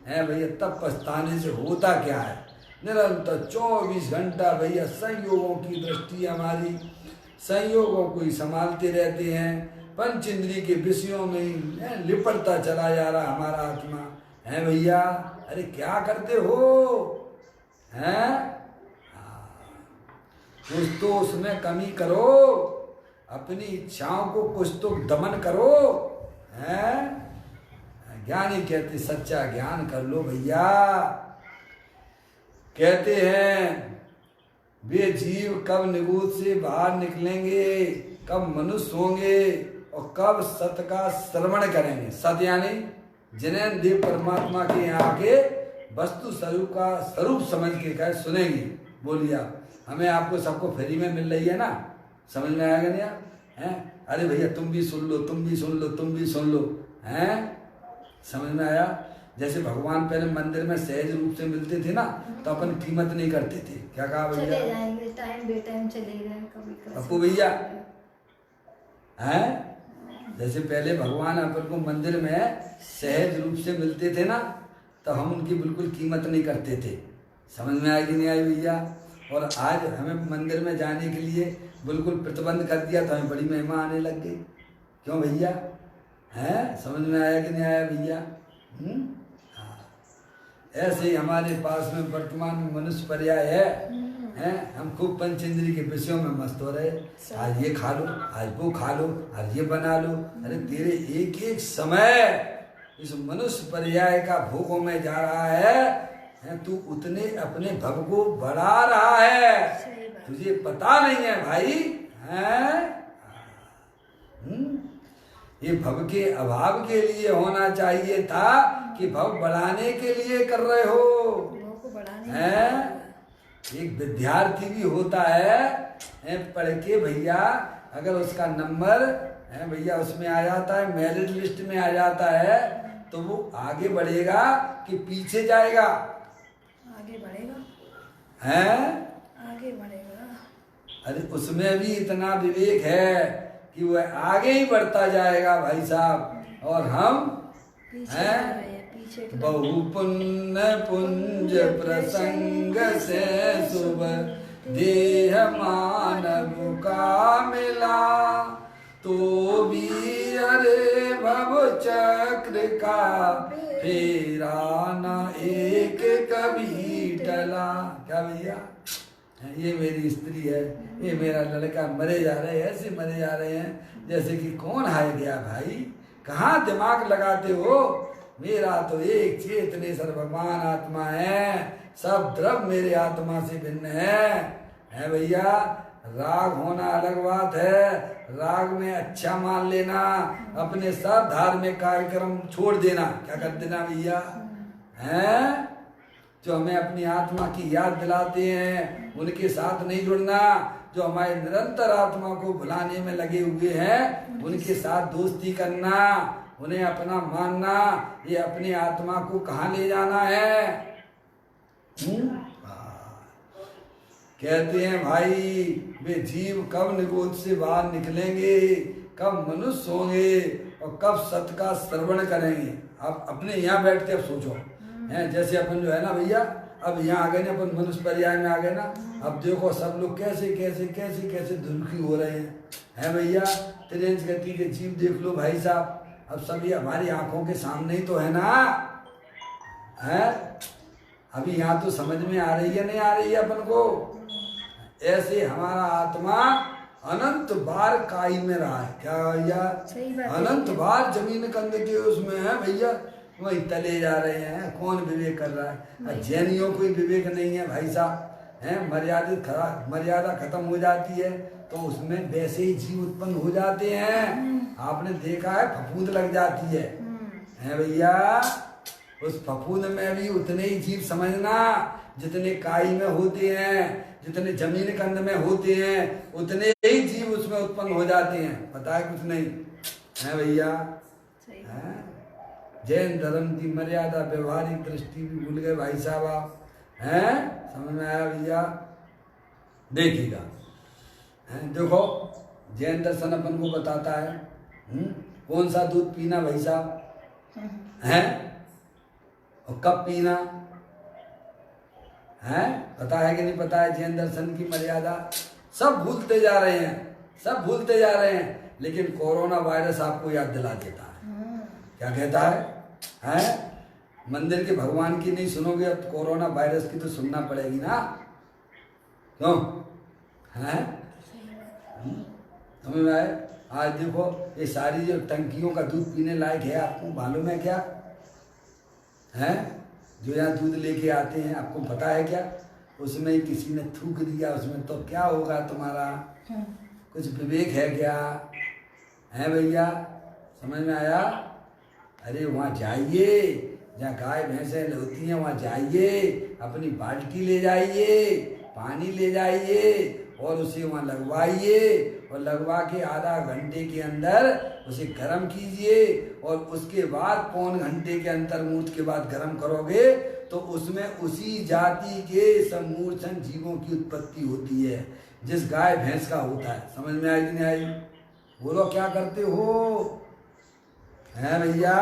Speaker 1: है भैया, तब पछताने से होता क्या है। निरंतर 24 घंटा भैया संयोगों की दृष्टि हमारी, संयोगों को ही संभालते रहते हैं। पंच इंद्रिय के विषयों में ही लिपटता चला जा रहा हमारा आत्मा है भैया। अरे क्या करते हो हैं? कुछ तो उसमें कमी करो, अपनी इच्छाओं को कुछ तो दमन करो हैं। ज्ञानी कहते सच्चा ज्ञान कर लो भैया। कहते हैं वे जीव कब निगूढ़ से बाहर निकलेंगे, कब मनुष्य होंगे और कब सत का श्रवण करेंगे। सत यानी जिन्हें देव परमात्मा के यहाँ आके वस्तु स्वरूप का स्वरूप समझ के कहे सुनेंगे। बोलिए आप, हमें आपको सबको फ्री में मिल रही है ना, समझ में आएगा नहीं हैं? अरे भैया तुम भी सुन लो, तुम भी सुन लो, तुम भी सुन लो हैं। समझ में आया? जैसे भगवान पहले मंदिर में सहज रूप से मिलते थे ना, तो अपन कीमत नहीं करते थे। क्या कहा भैया?
Speaker 2: चले जाएंगे, टाइम बे टाइम चले जाए कभी
Speaker 1: अपू भैया हैं। जैसे पहले भगवान अपन को मंदिर में सहज रूप से मिलते थे ना, तो हम उनकी बिल्कुल कीमत नहीं करते थे। समझ में आई कि नहीं आई भैया? और आज हमें मंदिर में जाने के लिए बिल्कुल प्रतिबंध कर दिया, तो हमें बड़ी महिमा आने लग गई। क्यों भैया हैं? समझ में आया कि नहीं आया भैया? ऐसे ही हमारे पास में वर्तमान में मनुष्य पर्याय है। हम खूब पंच इंद्रिय के विषयों में मस्त हो रहे। आज ये खा लो, आज वो खा लो, आज ये बना लो। अरे तेरे एक एक समय इस मनुष्य पर्याय का भोगों में जा रहा है, तू उतने अपने भव को बढ़ा रहा है, तुझे पता नहीं है भाई हैं? ये भव के अभाव के लिए होना चाहिए था कि भव बढ़ाने के लिए कर रहे हो हैं? एक विद्यार्थी भी होता है पढ़ के भैया, अगर उसका नंबर है भैया उसमें आ जाता है, मेरिट लिस्ट में आ जाता है, तो वो आगे बढ़ेगा कि पीछे जाएगा?
Speaker 2: आगे बढ़ेगा
Speaker 1: हैं?
Speaker 2: आगे बढ़ेगा।
Speaker 1: अरे उसमें भी इतना विवेक है कि वह आगे ही बढ़ता जाएगा भाई साहब। और हम हैं बहु पुण्य पुंज प्रसंग से शुभ देह मानव का मिला, तो भी अरे भव चक्र का फेरा न एक कभी टला। क्या भैया? ये मेरी स्त्री है, ये मेरा लड़का, मरे जा रहे हैं, ऐसे मरे जा रहे हैं जैसे कि कौन हार गया भाई। कहाँ दिमाग लगाते हो? मेरा तो एक चेतनेश्वर भगवान आत्मा है, सब द्रव मेरे आत्मा से भिन्न है भैया। राग होना अलग बात है, राग में अच्छा मान लेना, अपने सब धार्मिक कार्यक्रम छोड़ देना। क्या कर देना भैया हैं? जो हमें अपनी आत्मा की याद दिलाते हैं उनके साथ नहीं जुड़ना। जो हमारे निरंतर आत्मा को भुलाने में लगे हुए हैं उनके साथ दोस्ती करना, उन्हें अपना मानना, ये अपनी आत्मा को कहाँ ले जाना है? कहते हैं भाई वे जीव कब निगोद से बाहर निकलेंगे, कब मनुष्य होंगे और कब सत का श्रवण करेंगे। आप अपने यहाँ बैठ के अब सोचो हैं। जैसे अपन जो है ना भैया, अब यहाँ आ गए ना, अपन मनुष्य पर्याय में आ गए ना, अब देखो सब लोग कैसे कैसे कैसे कैसे दुखी हो रहे हैं भैया। तेरेंस गति के जीव देख लो भाई साहब, अब सब ये हमारी आंखों के सामने ही तो है ना है। अभी यहाँ तो समझ में आ रही है नहीं आ रही है अपन को। ऐसे हमारा आत्मा अनंत बार काई में रहा है। क्या भैया?
Speaker 2: सही बात है।
Speaker 1: अनंत बार जमीन कंध के उसमें है भैया, वही तले जा रहे हैं। कौन विवेक कर रहा है? जैनियों को विवेक नहीं है भाई साहब, है मर्यादा खत्म हो जाती है तो उसमें वैसे ही जीव उत्पन्न हो जाते हैं। आपने देखा है फफूंद लग जाती है भैया, उस फफूंद में भी उतने ही जीव समझना जितने काई में होते हैं, जितने जमीन कंध में होते हैं, उतने ही जीव उसमें उत्पन्न हो जाते हैं। पता है कुछ नहीं है भैया? जैन धर्म की मर्यादा व्यवहारिक दृष्टि भी भूल गए भाई साहब आप, हैं? समझ में आया भैया? देखिएगा, देखो जैन दर्शन अपन को बताता है कौन सा दूध पीना भाई साहब, हैं? और कब पीना है? पता है कि नहीं पता है? जैन दर्शन की मर्यादा सब भूलते जा रहे हैं, सब भूलते जा रहे हैं। लेकिन कोरोना वायरस आपको याद दिला देता है। क्या कहता है? मंदिर के भगवान की नहीं सुनोगे, अब कोरोना वायरस की तो सुनना पड़ेगी ना, क्यों? है समझ में आए? आज देखो ये सारी जो टंकियों का दूध पीने लायक है, आपको मालूम है क्या? है जो यहाँ दूध लेके आते हैं, आपको पता है क्या? उसमें किसी ने थूक दिया उसमें, तो क्या होगा तुम्हारा? कुछ विवेक है क्या? है भैया? समझ में आया? अरे वहाँ जाइए जहाँ गाय भैंसें होती हैं, वहाँ जाइए, अपनी बाल्टी ले जाइए, पानी ले जाइए और उसे वहाँ लगवाइए, और लगवा के आधा घंटे के अंदर उसे गर्म कीजिए, और उसके बाद पौन घंटे के अंतर मूर्त के बाद गर्म करोगे तो उसमें उसी जाति के समूर्छन जीवों की उत्पत्ति होती है जिस गाय भैंस का होता है। समझ में आई कि नहीं आई? बोलो क्या करते हो? है भैया?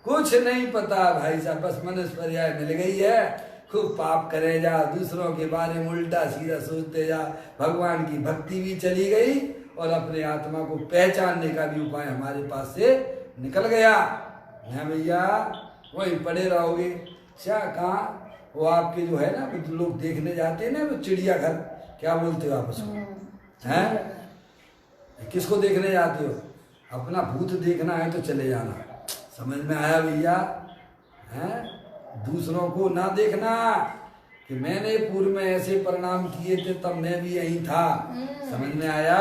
Speaker 1: कुछ नहीं पता भाई साहब, बस मनुष्य पर्याय मिल गई है, खूब पाप करे जा, दूसरों के बारे में उल्टा सीधा सोचते जा, भगवान की भक्ति भी चली गई और अपने आत्मा को पहचानने का भी उपाय हमारे पास से निकल गया। है भैया? वहीं पड़े रहोगे। क्या कहाँ वो आपके जो है ना, वो लोग देखने जाते हैं ना, वो चिड़ियाघर, क्या बोलते हो आप उसको? हैं? किसको देखने जाते हो? अपना भूत देखना है तो चले जाना। समझ में आया भैया? हैं? दूसरों को ना देखना कि मैंने पूर्व में ऐसे परिणाम किए थे तब मैं भी यही था। समझ में आया?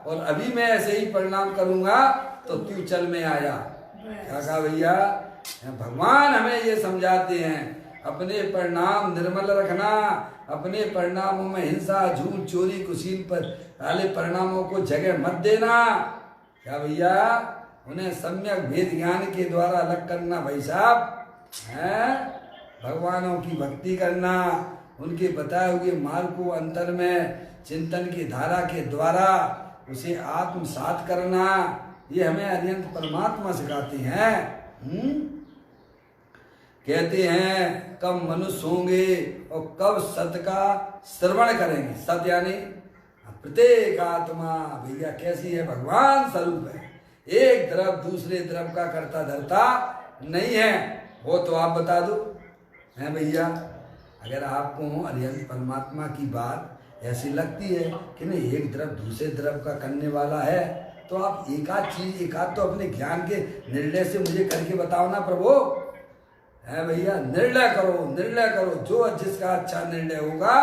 Speaker 1: और अभी मैं ऐसे ही परिणाम करूंगा तो तू चल में आया। क्या कहा भैया? भगवान हमें ये समझाते हैं, अपने परिणाम निर्मल रखना, अपने परिणामों में हिंसा, झूठ, चोरी, कुशील पर वाले परिणामों को जगह मत देना। क्या भैया? उन्हें सम्यक भेद ज्ञान के द्वारा अलग करना भाई साहब, है? भगवानों की भक्ति करना, उनके बताए हुए मार्ग को अंतर में चिंतन की धारा के द्वारा उसे आत्मसात करना, ये हमें अरिहंत परमात्मा सिखाते हैं। कहते हैं कब मनुष्य होंगे और कब सत का श्रवण करेंगे। सत यानी प्रत्येक आत्मा भैया कैसी है? भगवान स्वरूप है, एक द्रव दूसरे द्रव का करता धरता नहीं है। वो तो आप बता दो, है भैया? अगर आपको अरिहंत परमात्मा की बात ऐसी लगती है कि नहीं एक द्रव दूसरे द्रव का करने वाला है, तो आप एकाध चीज एकाध तो अपने ज्ञान के निर्णय से मुझे करके बताओ ना प्रभु। है भैया? निर्णय करो, निर्णय करो, जो जिसका अच्छा निर्णय होगा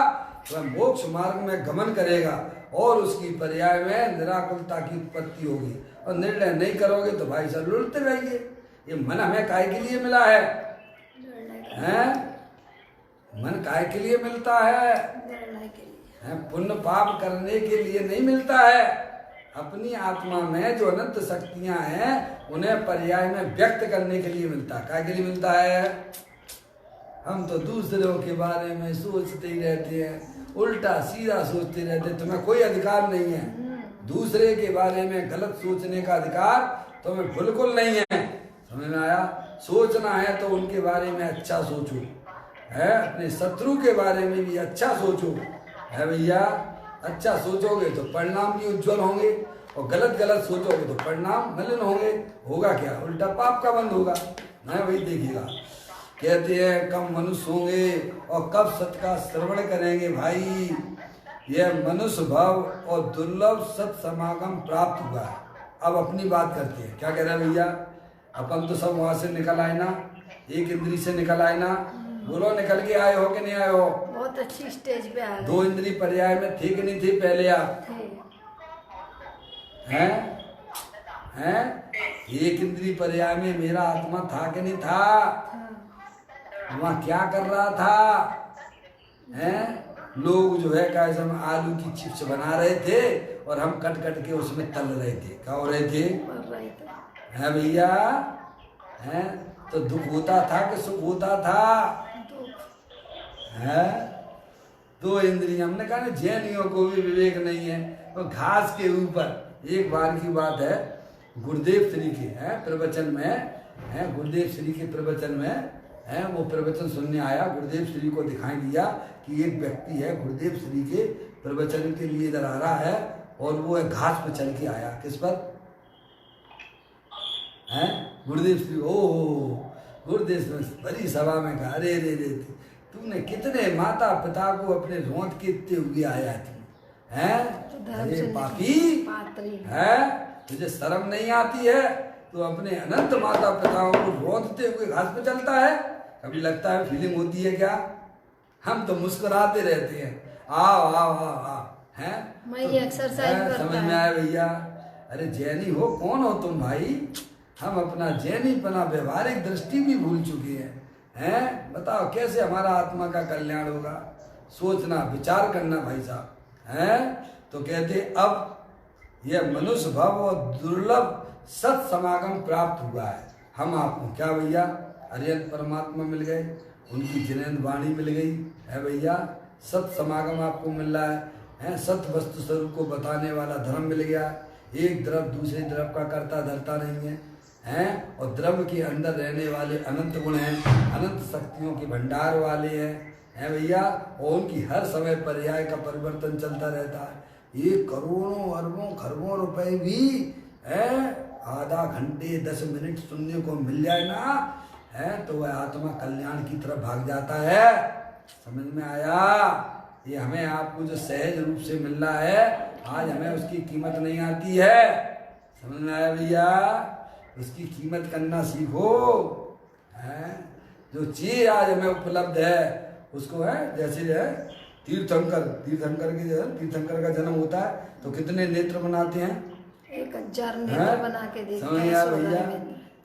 Speaker 1: वह मोक्ष मार्ग में गमन करेगा और उसकी पर्याय में निराकुलता की उत्पत्ति होगी। और निर्णय नहीं करोगे तो भाई साहब लुढ़ते रहिए। ये मन हमें काय के लिए मिला है? मन काय के लिए मिलता है? पुण्य पाप करने के लिए नहीं मिलता है। अपनी आत्मा में जो अनंत शक्तियां हैं उन्हें पर्याय में व्यक्त करने के लिए मिलता है। काय के लिए मिलता है? हम तो दूसरों के बारे में सोचते ही रहते हैं, उल्टा सीधा सोचते रहते हैं। तुम्हें कोई अधिकार नहीं है दूसरे के बारे में गलत सोचने का, अधिकार तुम्हें बिल्कुल नहीं है। समझ में आया? सोचना है तो उनके बारे में अच्छा सोचो, है? अपने शत्रु के बारे में भी अच्छा सोचो, है भैया? अच्छा सोचोगे तो परिणाम भी उज्जवल होंगे, और गलत गलत सोचोगे तो परिणाम मलिन होंगे। होगा क्या? उल्टा पाप का बंद होगा। नहीं भाई? देखिएगा, कहते हैं कब मनुष्य होंगे और कब सत का श्रवण करेंगे भाई। यह मनुष्य भाव और दुर्लभ सत्समागम प्राप्त हुआ है। अब अपनी बात करते हैं। क्या कह रहे हैं भैया? अपन तो सब वहां से निकल आए ना, एक इंद्री से निकल आए ना। बोलो, निकल के आए हो कि नहीं आए हो?
Speaker 2: बहुत अच्छी स्टेज पे आ गए।
Speaker 1: 2 इंद्री पर्याय में थे कि नहीं थे पहले आप? हैं? एक इंद्री पर्याय में मेरा आत्मा था कि नहीं था? वहाँ क्या कर रहा था? हैं? लोग जो है कैसे हम आलू की चिप्स बना रहे थे और हम कट कट के उसमें तल रहे थे। क्या हो रहे थे? है भैया? हैं? तो दुख होता था कि सुख होता था? है? 2 इंद्रियां। हमने कहा ना जैनियों को भी विवेक नहीं है। तो घास के ऊपर एक बार की बात है, गुरुदेव श्री के प्रवचन में गुरुदेव श्री के प्रवचन में वो प्रवचन सुनने आया। गुरुदेव श्री को दिखाई दिया कि एक व्यक्ति है गुरुदेव श्री के प्रवचन के लिए इधर आ रहा है और वो घास पर चल के आया। किस पर? हैं? गुरुदेव श्री। गुरुदेव बड़ी सभा में कहा, अरे रे रे तूने कितने माता पिता को अपने रोंद के इतने हुए आया थी, हैं? अरे पापी है, तुझे शर्म नहीं आती है? तो अपने अनंत माता पिताओं को रोंदते हुए घास पे चलता है। कभी लगता है, फीलिंग होती है क्या? हम तो मुस्कुराते रहते हैं, आओ आओ आओ आओ, हैं?
Speaker 2: मैं ये एक्सरसाइज करता
Speaker 1: समझ में आया भैया? अरे जैनी हो, कौन हो तुम भाई? हम अपना जैनीपना व्यवहारिक दृष्टि भी भूल चुके हैं। बताओ कैसे हमारा आत्मा का कल्याण होगा? सोचना, विचार करना भाई साहब। हैं? तो कहते अब यह मनुष्य भाव और दुर्लभ सत समागम प्राप्त हुआ है। हम आपको क्या भैया? अरिहंत परमात्मा मिल गए, उनकी जिनेंद्र वाणी मिल गई है भैया। सत समागम आपको मिल रहा है। सत वस्तु स्वरूप को बताने वाला धर्म मिल गया। एक द्रव दूसरे द्रव का कर्ता धरता नहीं है। और द्रव्य के अंदर रहने वाले अनंत गुण हैं, अनंत शक्तियों के भंडार वाले हैं भैया। और उनकी हर समय पर्याय का परिवर्तन चलता रहता है। ये करोड़ों अरबों खरबों रुपए भी आधा घंटे 10 मिनट सुनने को मिल जाए ना, तो वह आत्मा कल्याण की तरफ भाग जाता है। समझ में आया? ये हमें आपको जो सहज रूप से मिल रहा है, आज हमें उसकी कीमत नहीं आती है। समझ में आया भैया? उसकी कीमत करना सीखो। जो चीज आज हमें उपलब्ध है उसको जैसे तीर्थंकर का जन्म होता है तो कितने नेत्र बनाते हैं?
Speaker 2: 1000 नेत्र बना के देखते हैं।
Speaker 1: समझ आया भैया?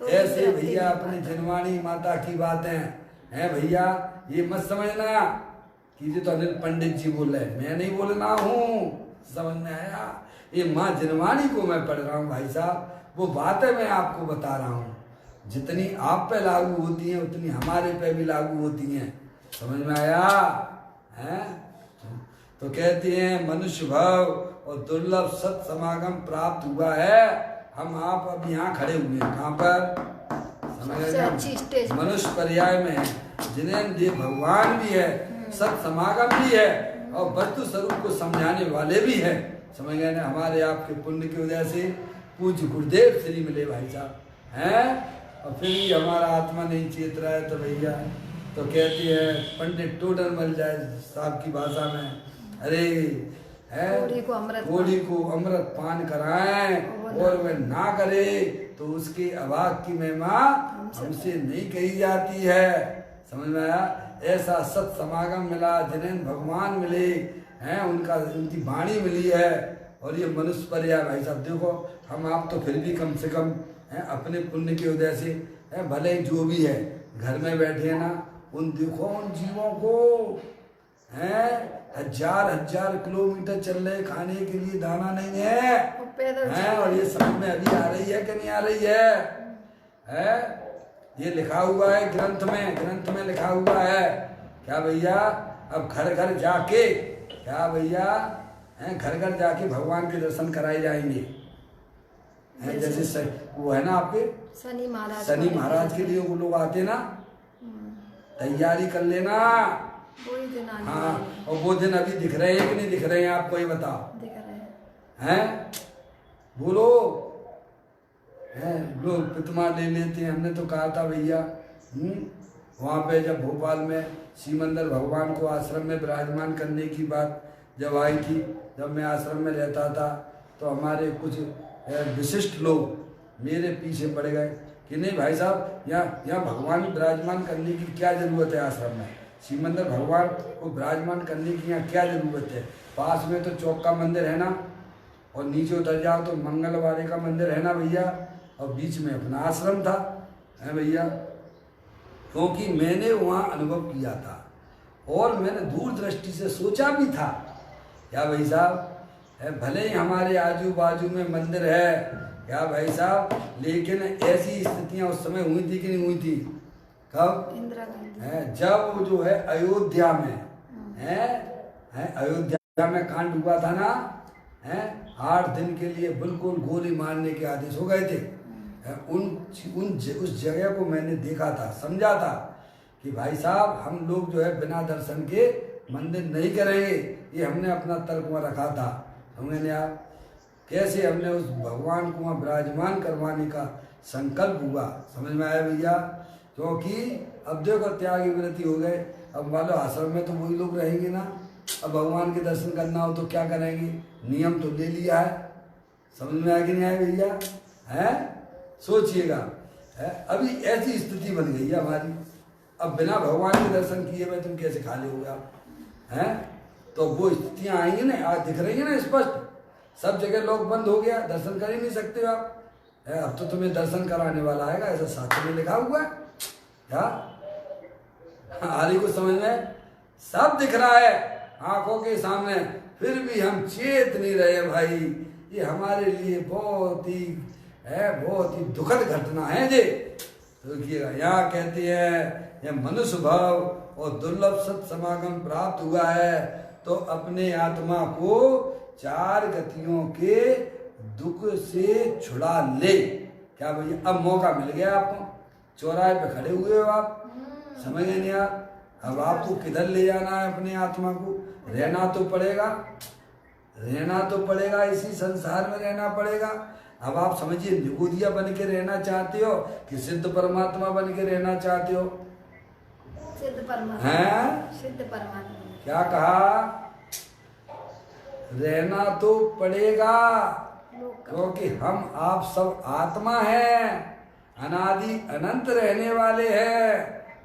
Speaker 1: तो ऐसे भैया अपनी जनवाणी माता की बातें हैं भैया। ये मत समझना कि ये तो अनिल पंडित जी बोल रहे, मैं नहीं बोलना हूँ। समझ में आया? ये माँ जनवाणी को मैं पढ़ रहा हूँ भाई साहब। वो बातें मैं आपको बता रहा हूँ। जितनी आप पे लागू होती हैं उतनी हमारे पे भी लागू होती हैं। समझ में आया? तो कहते हैं मनुष्य भाव और दुर्लभ सत समागम प्राप्त हुआ है। हम आप अब यहाँ खड़े हुए हैं। कहाँ पर? समझ? मनुष्य पर्याय में है, जिन्हें देव भगवान भी है, सत समागम भी है और वस्तु स्वरूप को समझाने वाले भी हैं। समझ गए ना? हमारे आपके पुण्य की वजह से पूज्य गुरुदेव श्री मिले भाई साहब हैं। और फिर भी हमारा आत्मा नहीं चेत रहा है तो भैया तो कहती है पंडित टोडर मल जाए साहब की भाषा में, अरे कोड़ी को अमृत पान कराएं और वह ना करे तो उसके अभाग की महिमा हमसे नहीं कही जाती है। समझ में आया? ऐसा सत समागम मिला, जिन्हें भगवान मिले हैं, उनकी वाणी मिली है। और ये मनुष्य पर्याय भाई साहब देखो, हम आप तो फिर भी कम से कम अपने पुण्य की वजह से भले जो भी है घर में बैठे हैं ना, उन देखो उन जीवों को 1000 किलोमीटर चल रहे, खाने के लिए दाना नहीं है और ये समझ में अभी आ रही है कि नहीं आ रही है? ये लिखा हुआ है ग्रंथ में लिखा हुआ है। क्या भैया? अब घर घर जाके क्या भैया घर घर जाके भगवान के दर्शन कराए जाएंगे। जैसे वो है ना आपके शनि महाराज के लिए वो लोग आते ना, तैयारी कर लेना। हाँ, और वो दिन अभी दिख रहे हैं कि नहीं दिख रहे हैं? आपको ये बताओ।
Speaker 2: दिख रहे
Speaker 1: हैं? बोलो। लोग प्रतिमा ले लेते हैं। हमने तो कहा था भैया वहाँ पे जब भोपाल में श्री मंदिर भगवान को आश्रम में विराजमान करने की बात जब आई थी, जब मैं आश्रम में रहता था, तो हमारे कुछ विशिष्ट लोग मेरे पीछे पड़ गए कि नहीं भाई साहब, यहाँ भगवान विराजमान करने की क्या ज़रूरत है आश्रम में, शिव मंदिर भगवान को विराजमान करने की यहाँ क्या ज़रूरत है, पास में तो चौक का मंदिर है ना, और नीचे उतर जाओ तो मंगलवारे का मंदिर है ना भैया, और बीच में अपना आश्रम था, है भैया। क्योंकि मैंने वहाँ अनुभव किया था और मैंने दूरदृष्टि से सोचा भी था, क्या भाई साहब, भले ही हमारे आजू बाजू में मंदिर है, क्या भाई साहब, लेकिन ऐसी स्थितियाँ उस समय हुई थी कि नहीं हुई थी, कब,
Speaker 2: इंदिरा गांधी
Speaker 1: है जब वो जो है अयोध्या में है अयोध्या में कांड हुआ था ना, है 8 दिन के लिए बिल्कुल गोली मारने के आदेश हो गए थे। उस जगह को मैंने देखा था, समझा था कि भाई साहब हम लोग जो है बिना दर्शन के मंदिर नहीं करेंगे, ये हमने अपना तर्क में रखा था। समझे आप, कैसे हमने उस भगवान को वहाँ विराजमान करवाने का संकल्प हुआ, समझ में आया भैया। क्योंकि अब देखो त्यागी व्रती हो गए, अब मान लो आश्रम में तो वही लोग रहेंगे ना, अब भगवान के दर्शन करना हो तो क्या करेंगे, नियम तो ले लिया है, समझ में आया कि नहीं आया भैया, है सोचिएगा, अभी ऐसी स्थिति बन गई है हमारी, अब बिना भगवान के दर्शन किए हुए तुम कैसे खा लोगे आप, हैं, तो वो स्थितियाँ आएंगी ना, आज दिख रही है ना स्पष्ट, सब जगह लोग बंद हो गया, दर्शन कर ही नहीं सकते आप, अब तो तुम्हें दर्शन कराने वाला आएगा, ऐसा शास्त्र में लिखा हुआ है क्या, हारी को समझ में सब दिख रहा है आंखों के सामने, फिर भी हम चेत नहीं रहे भाई, ये हमारे लिए बहुत ही दुखद घटना है जी। तो देखिएगा यहाँ कहती है, यह मनुष्य भाव और दुर्लभ सत समागम प्राप्त हुआ है तो अपने आत्मा को 4 गतियों के दुख से छुड़ा ले। क्या भैया, अब मौका मिल गया आपको, चौराहे पे खड़े हुए हो आप, समझ गए नहीं आप, अब आपको किधर ले जाना है अपने आत्मा को, रहना तो पड़ेगा, इसी संसार में रहना पड़ेगा। अब आप समझिए, निगोदिया बन के रहना चाहते हो कि सिद्ध परमात्मा बन के रहना चाहते हो,
Speaker 2: सिद्ध परमात्मा, सिद्ध परमात्मा,
Speaker 1: क्या कहा, रहना तो पड़ेगा, क्योंकि हम आप सब आत्मा हैं, अनादि अनंत रहने वाले हैं,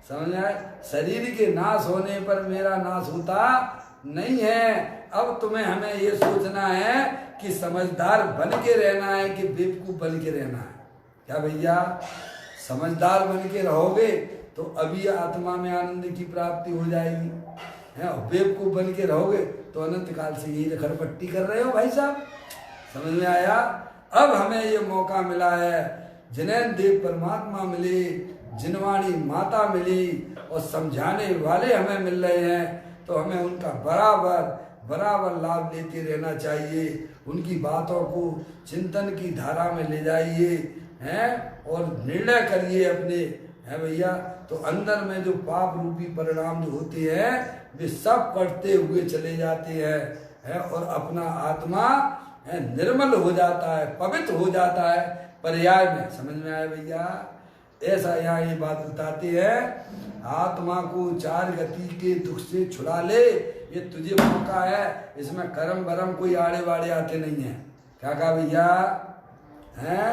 Speaker 1: समझ आए। शरीर के नाश होने पर मेरा नाश होता नहीं है। अब तुम्हें हमें ये सोचना है कि समझदार बन के रहना है कि बेवकूफ बन के रहना है। क्या भैया, समझदार बन के रहोगे तो अभी आत्मा में आनंद की प्राप्ति हो जाएगी, है, और बेवकूफ बन के रहोगे तो अनंत काल से यही रखड़पट्टी कर रहे हो भाई साहब, समझ में आया। अब हमें ये मौका मिला है, जिन्हें देव परमात्मा मिले, जिनवाणी माता मिली और समझाने वाले हमें मिल रहे हैं, तो हमें उनका बराबर लाभ लेते रहना चाहिए। उनकी बातों को चिंतन की धारा में ले जाइए, हैं, और निर्णय करिए अपने, है भैया। तो अंदर में जो पाप रूपी परिणाम जो होते हैं वे सब कटते हुए चले जाते हैं, है, और अपना आत्मा है निर्मल हो जाता है, पवित्र हो जाता है पर्याय में, समझ में आया भैया। ऐसा यहाँ ये बात बताते हैं, आत्मा को 4 गति के दुख से छुड़ा ले, ये तुझे मौका है, इसमें कर्म भरम कोई आड़े बाड़े आते नहीं है। क्या कहा भैया, है,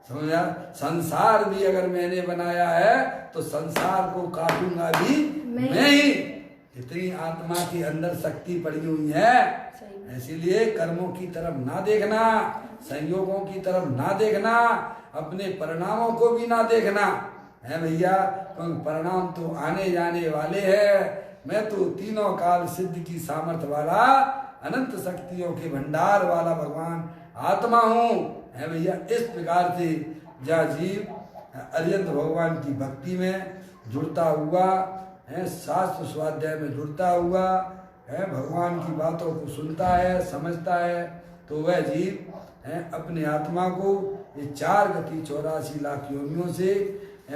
Speaker 1: समझा। संसार भी अगर मैंने बनाया है तो संसार को काटूंगा भी मैं ही। इतनी आत्मा के अंदर शक्ति पड़ी हुई है, इसीलिए कर्मों की तरफ ना देखना, संयोगों की तरफ ना देखना, अपने परिणामों को भी ना देखना, है भैया, क्योंकि परिणाम तो आने जाने वाले हैं। मैं तो तीनों काल सिद्ध की सामर्थ्य वाला, अनंत शक्तियों के भंडार वाला भगवान आत्मा हूँ, है भैया। इस प्रकार से जा जीव अरिहंत भगवान की भक्ति में जुड़ता हुआ है, शास्त्र स्वाध्याय में जुड़ता हुआ है, भगवान की बातों को सुनता है, समझता है, तो वह जीव है अपने आत्मा को ये 4 गति 84 लाख योनियों से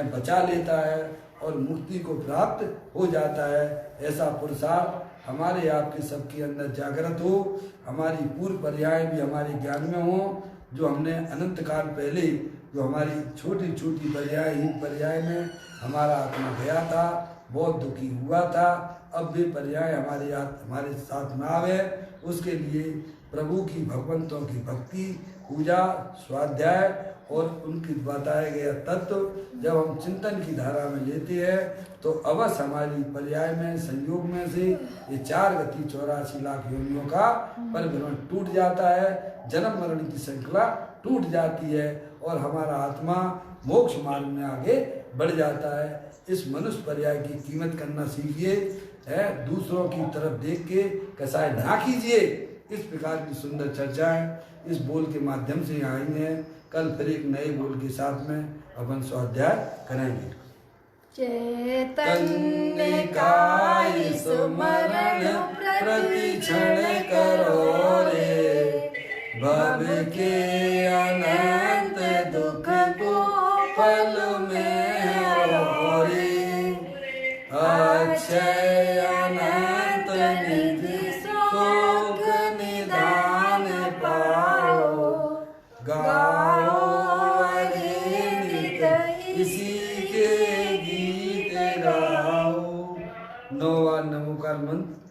Speaker 1: बचा लेता है और मुक्ति को प्राप्त हो जाता है। ऐसा पुरुषार्थ हमारे आपके सबके अंदर जागृत हो, हमारी पूर्व पर्याय भी हमारे ज्ञान में हो, जो हमने अनंत काल पहले जो हमारी छोटी छोटी पर्याय में हमारा आत्मा गया था, बहुत दुखी हुआ था। अब वे पर्याय हमारे साथ ना आवे, उसके लिए प्रभु की, भगवंतों की भक्ति, पूजा, स्वाध्याय और उनकी बताए गए तत्व जब हम चिंतन की धारा में लेते हैं तो अवश्य हमारी पर्याय में, संयोग में से ये 4 गति 84 लाख योनियों का परिभ्रमण टूट जाता है, जन्म मरण की श्रृंखला टूट जाती है और हमारा आत्मा मोक्ष मार्ग में आगे बढ़ जाता है। इस मनुष्य पर्याय की कीमत करना सीखिए, है दूसरों की तरफ देख के कसाय ना कीजिए। इस प्रकार की सुंदर चर्चाएं इस बोल के माध्यम से आई हैं। कल फिर एक नए बोल के साथ में अपन स्वाध्याय करेंगे।
Speaker 2: चैतन्य काय सुमरण
Speaker 1: प्रतिक्षण करो रे, भव के अनंत दुख को पल में हो रे, अक्षय अनंत निधि सुख निदान पाओ, गाओ अरे नित इसी के गीत गाओ। 9 नमोकार मंत्र